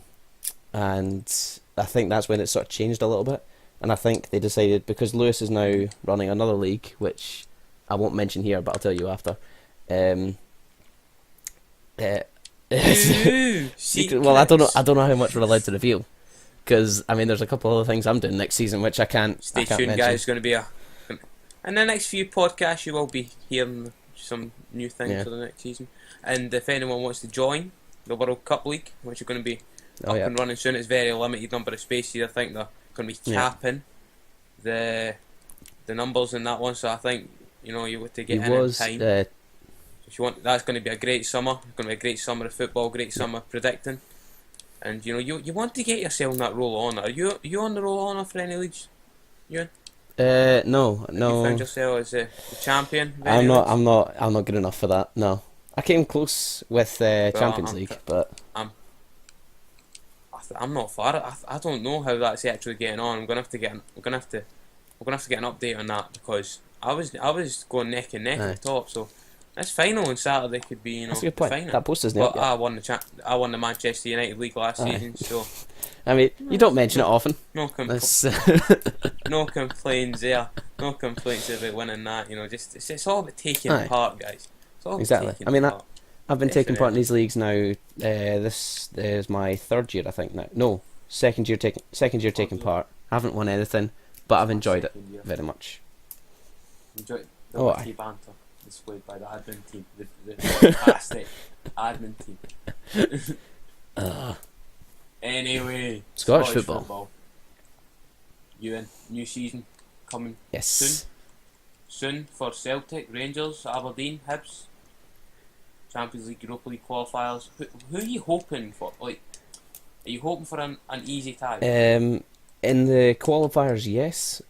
I think that's when it sort of changed a little bit. And I think they decided, because Lewis is now running another league, which I won't mention here, but I'll tell you after. Well, I don't know how much we're allowed to reveal, because I mean, there's a couple other things I'm doing next season which I can't. Stay tuned, guys. Going to be in the next few podcasts, you will be hearing some new things for the next season. And if anyone wants to join the World Cup League, which is going to be up and running soon, it's very limited number of spaces. I think they're going to be capping the numbers in that one. So I think you want to get in time. If you want, that's going to be a great summer. It's going to be a great summer of football, great summer predicting. And you want to get yourself in that roll of honour. Are you on the roll of honour for any leagues, Euan? No. You found yourself as the champion? I'm not good enough for that. No, I came close with Champions League, but I'm not far. I don't know how that's actually getting on. We're gonna have to get an update on that, because I was going neck and neck at the top. So this final on Saturday could be that's a good point. Final. That post isn't up yet. I won the Manchester United League last season, so I mean, you don't mention it often. No complaints there. No complaints about winning that. It's all about taking part, guys. Exactly. I mean, I've been taking part in these leagues now. This is my third year, I think. Now, no, second year taking part. I haven't won anything, but I've enjoyed it very much. Enjoyed the witty banter displayed by the admin team, the fantastic admin team. Anyway, Scottish football. Euan, new season coming soon. Soon for Celtic, Rangers, Aberdeen, Hibs, Champions League, Europa League qualifiers. Who are you hoping for? Are you hoping for an easy tag? In the qualifiers, yes.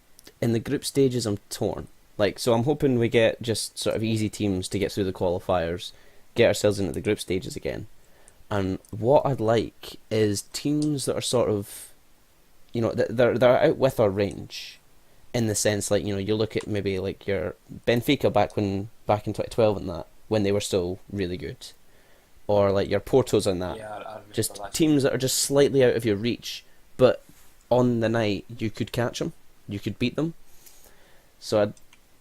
In the group stages, I'm torn. So I'm hoping we get just sort of easy teams to get through the qualifiers, get ourselves into the group stages again. And what I'd like is teams that are sort of, they're out with our range, in the sense you look at maybe your Benfica back in 2012 and that, when they were still really good, or your Portos and that. Yeah, I just that teams that are just slightly out of your reach, but on the night you could catch them, you could beat them. So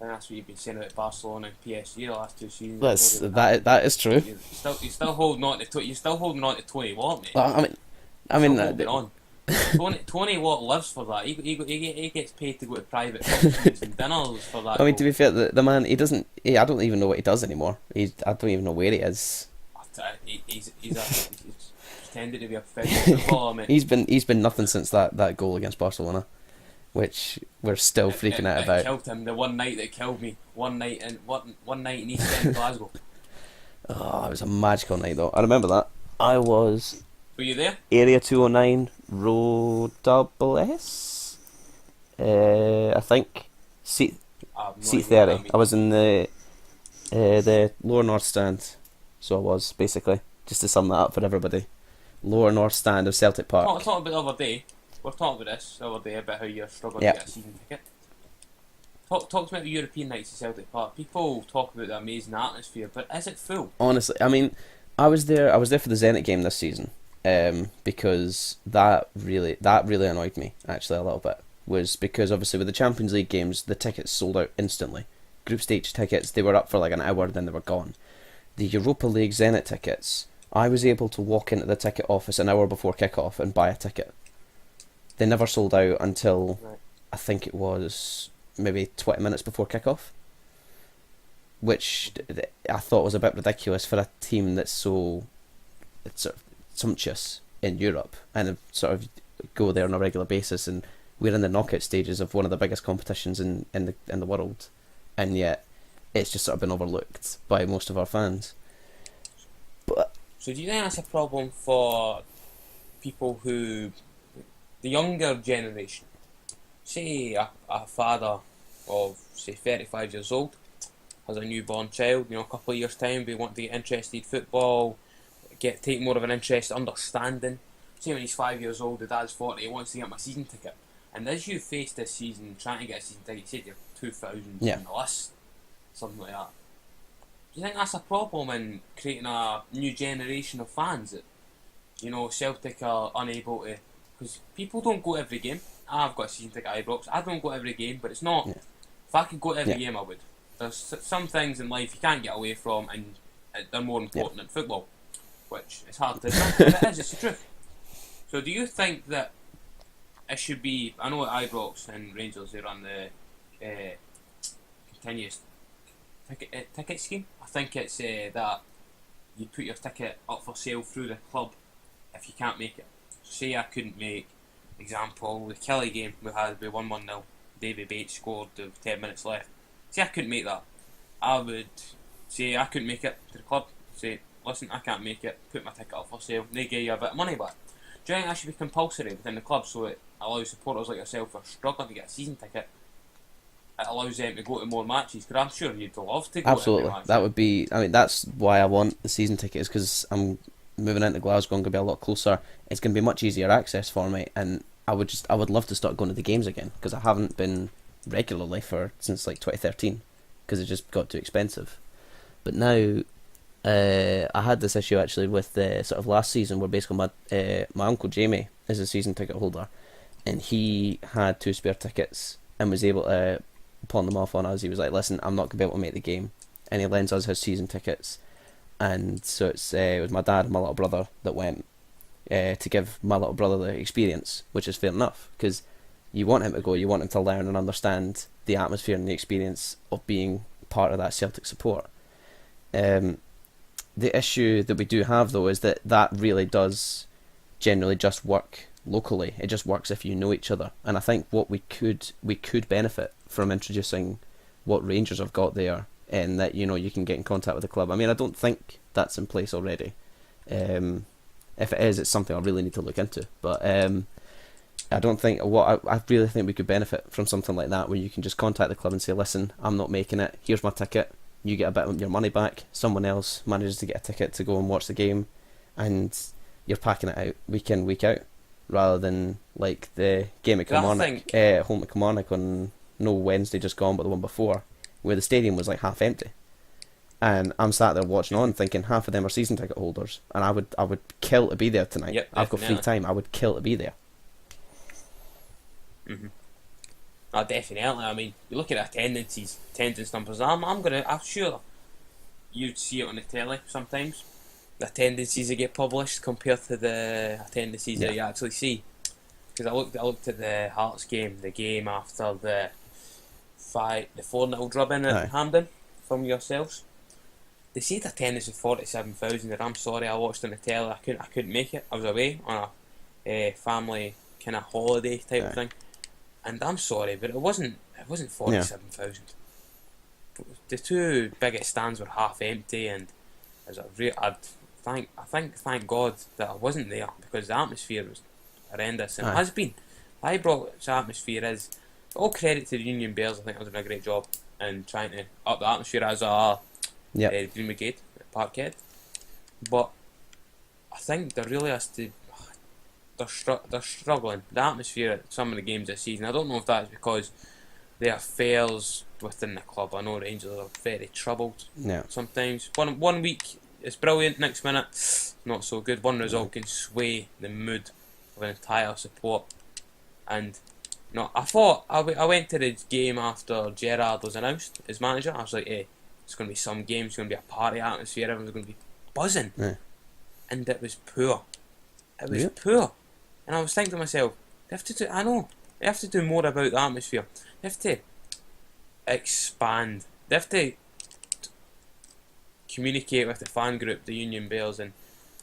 and that's what you've been saying about Barcelona and PSG the last 2 seasons. That is true. You're still holding on to Tony Watt, mate. I mean, on. Tony Watt lives for that. He gets paid to go to private functions and dinners for that. I mean, to be fair, the man, he doesn't. I don't even know what he does anymore. I don't even know where he is. He's pretended to be a professional footballer, mate. He's been nothing since that goal against Barcelona, which we're still freaking out about. It killed him. The one night that killed me. One night in East End, Glasgow. Oh, it was a magical night though. I remember that. I was. Were you there? Area 209, row double S. I think seat 30. I was in the lower north stand, so I was basically, just to sum that up for everybody, lower north stand of Celtic Park. Talking about the other day. We're talking about this the other day about how you're struggling to get a season ticket. Talk to me about the European nights at Celtic Park. People talk about the amazing atmosphere, but is it full? Honestly, I mean, I was there for the Zenit game this season, because that really annoyed me actually a little bit. was because obviously with the Champions League games, the tickets sold out instantly. Group stage tickets, they were up for like an hour, then they were gone. The Europa League Zenit tickets, I was able to walk into the ticket office an hour before kickoff and buy a ticket. They never sold out until I think it was maybe 20 minutes before kickoff, which I thought was a bit ridiculous for a team that's so sort of sumptuous in Europe and sort of go there on a regular basis, and we're in the knockout stages of one of the biggest competitions in the world, and yet it's just sort of been overlooked by most of our fans. But so do you think that's a problem for people who, the younger generation, say a father of say 35 years old has a newborn child, a couple of years time they want to get interested in football, take more of an interest, understanding. Say when he's 5 years old, the dad's 40, he wants to get him a season ticket. And as you face this season, trying to get a season ticket, you said you're 2,000 on the list, something like that. Do you think that's a problem in creating a new generation of fans that, Celtic are unable to, because people don't go every game. I've got a season ticket at Ibrox. I don't go every game, but it's not, if I could go to every game I would. There's some things in life you can't get away from, and they're more important than football, which is hard to admit, but it is, it's the truth. So do you think that it should be, I know at Ibrox and Rangers they run the continuous ticket scheme. I think it's that you put your ticket up for sale through the club if you can't make it. So say I couldn't make, example, the Kelly game we had, we won 1-0, Davy Bates scored with 10 minutes left. Say I couldn't make that, I would say I couldn't make it to the club, say, listen, I can't make it, put my ticket up for sale, and they give you a bit of money back. Do you think that should be compulsory within the club so it allows supporters like yourself who are struggling to get a season ticket, it allows them to go to more matches? Because I'm sure you'd love to go absolutely, to every match. that would be, that's why I want the season tickets, because I'm moving into Glasgow and going to be a lot closer. It's going to be much easier access for me, and I would love to start going to the games again, because I haven't been regularly since like 2013, because it just got too expensive. But now I had this issue actually with sort of last season, where basically my uncle Jamie is a season ticket holder, and he had 2 spare tickets and was able to pawn them off on us. He was like, listen, I'm not going to be able to make the game, and he lends us his season tickets. And so it was my dad and my little brother that went to give my little brother the experience, which is fair enough, because you want him to go, you want him to learn and understand the atmosphere and the experience of being part of that Celtic support. The issue that we do have, though, is that really does generally just work locally. It just works if you know each other. And I think what we could benefit from introducing what Rangers have got there, and that you can get in contact with the club. I mean, I don't think that's in place already. If it is, it's something I really need to look into. But I don't think I really think we could benefit from something like that, where you can just contact the club and say, listen, I'm not making it. Here's my ticket. You get a bit of your money back. Someone else manages to get a ticket to go and watch the game, and you're packing it out week in, week out, rather than like the game at Kilmarnock, home at Kilmarnock on no Wednesday just gone, but the one before, where the stadium was like half empty, and I'm sat there watching on, thinking half of them are season ticket holders, and I would kill to be there tonight. Yep, I've got free time. I would kill to be there. Mm-hmm. Oh, definitely. I mean, you look at attendance numbers. I'm sure you'd see it on the telly sometimes. The attendances that get published compared to the attendances that you actually see. Because I looked at the Hearts game, the game after the 4-0 drubbing at Hampden from yourselves. They said attendance of 47,000, and I'm sorry, I watched on the telly. I couldn't make it. I was away on a family kind of holiday type of thing. And I'm sorry, but it wasn't 47,000. The 2 biggest stands were half empty, and thank God that I wasn't there, because the atmosphere was horrendous, and it has been. Ibrox's atmosphere is, all credit to the Union Bears. I think they're doing a great job in trying to up the atmosphere as Green Brigade at Parkhead, but I think there really has to. They're struggling. The atmosphere at some of the games this season, I don't know if that's because there are affairs within the club. I know Rangers are very troubled sometimes. One week it's brilliant, next minute not so good. One result can sway the mood of an entire support, and No, I thought I went to the game after Gerrard was announced as manager. I was like, hey, it's going to be some game. It's going to be a party atmosphere. Everyone's going to be buzzing. Yeah. And it was poor. It was Yeah. poor. And I was thinking to myself, they have to do more about the atmosphere. They have to expand. They have to communicate with the fan group, the Union Bears, and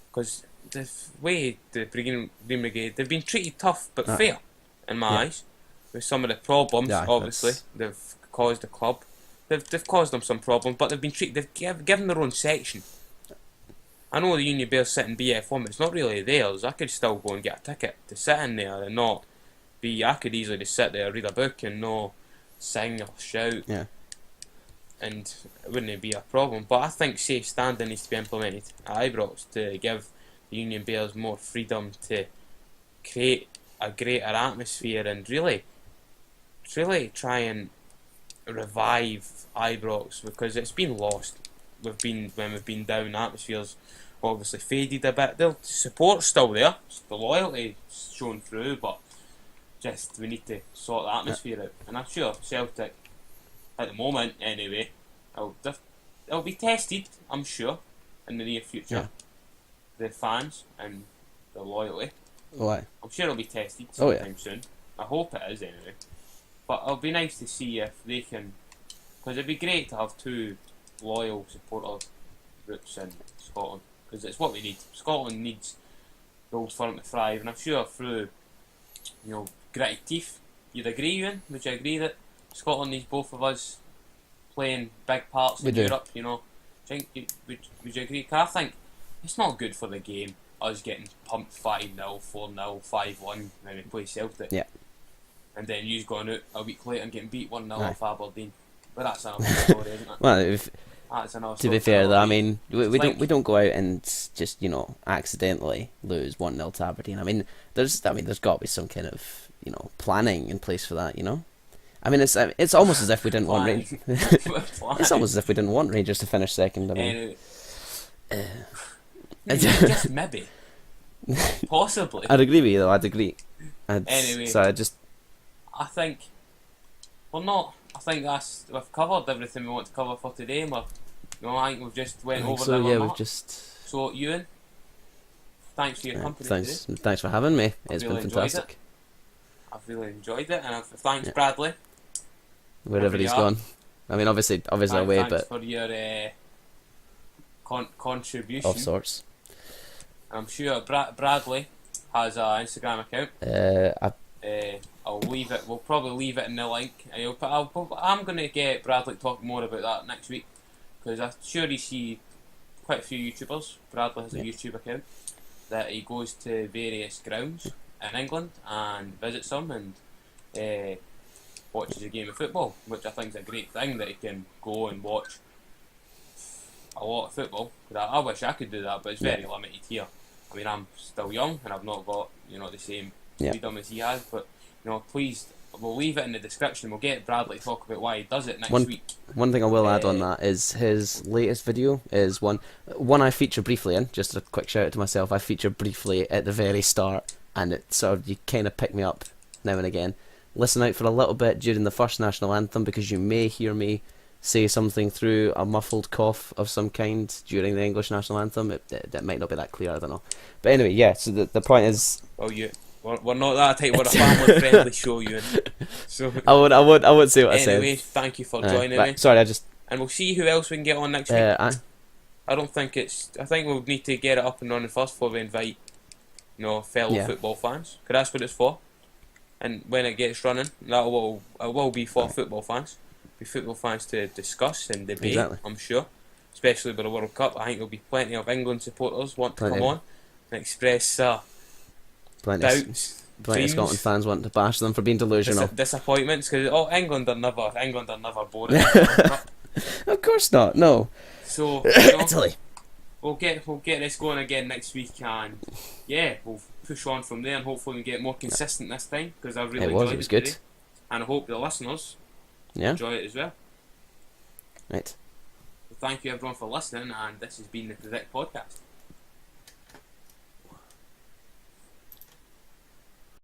because the way the Green Brigade, they've been treated tough but fair in my eyes. With some of the problems, obviously they've caused the club. They've caused them some problems, but they've been treated. They've given their own section. I know the Union Bears sit in BF1, but it's not really theirs. I could still go and get a ticket to sit in there and not be. I could easily just sit there, read a book, and not sing or shout. Yeah. And it wouldn't be a problem. But I think safe standing needs to be implemented at Ibrox to give the Union Bears more freedom to create a greater atmosphere and really try and revive Ibrox, because it's been lost. When we've been down, the atmosphere's obviously faded a bit. The support's still there, the loyalty shown through, but just we need to sort the atmosphere out. And I'm sure Celtic, at the moment anyway, it'll be tested, I'm sure, in the near future. Yeah. The fans and the loyalty. Why? I'm sure it'll be tested sometime soon. I hope it is anyway. But it'll be nice to see if they can, because it'd be great to have two loyal supporter groups in Scotland, because it's what we need. Scotland needs the Old Firm to thrive, and I'm sure through gritty teeth, you'd agree, Euan? Would you agree that Scotland needs both of us playing big parts in Europe? Would you agree? 'Cause I think it's not good for the game, us getting pumped 5-0, 4-0, 5-1 when we play Celtic. Yeah. And then you's going out a week later and getting beat 1-0 off Aberdeen. But that's another story, isn't it? Well, That's another to be fair, though, I mean, we don't go out and just accidentally lose 1-0 to Aberdeen. I mean, there's got to be some kind of planning in place for that. I mean, it's almost as if we didn't want Rangers. It's almost as if we didn't want Rangers to finish second. I mean, just maybe, possibly. I'd agree with you, though. I'd agree. Anyway, so I think we've covered everything we want to cover for today. I think we've just went over the mark. So, Euan, thanks for your company today. Thanks for having me. It's been fantastic. I've really enjoyed it, and thanks Bradley. Wherever he's gone. I mean, obviously away, thanks but for your contribution of sorts. I'm sure Bradley has an Instagram account. I'll leave it. We'll probably leave it in the link. I'm going to get Bradley to talk more about that next week, because I'm sure you see quite a few YouTubers. Bradley has a YouTube account that he goes to various grounds in England and visits them and watches a game of football, which I think is a great thing, that he can go and watch a lot of football. I wish I could do that, but it's very limited here. I mean, I'm still young and I've not got the same freedom as he has, but please, we'll leave it in the description. We'll get Bradley to talk about why he does it next week. One thing I will add on that is his latest video is one I feature briefly in. Just a quick shout out to myself. I feature briefly at the very start, and it sort of, you kind of pick me up now and again. Listen out for a little bit during the first national anthem, because you may hear me say something through a muffled cough of some kind during the English national anthem. It might not be that clear, I don't know. But anyway, yeah, so the point is... Well, we're not that type. We're a family-friendly show, Euan. So I would say what I said. Anyway, thank you for joining me. Sorry, and we'll see who else we can get on next week. I don't think I think we'll need to get it up and running first before we invite, fellow football fans. Because that's what it's for. And when it gets running, it will be for football fans. Be football fans to discuss and debate. Exactly. I'm sure, especially with the World Cup. I think there'll be plenty of England supporters want to come on and express doubts. Plenty of Scotland fans wanting to bash them for being delusional. Disappointments, because England are never boring. Of course not. No. So Italy. We'll get this going again next week, and we'll push on from there, and hopefully we get more consistent this time, because I really enjoyed it. It was good, today. And I hope the listeners enjoy it as well. Right. Thank you everyone for listening, and this has been the Predict Podcast.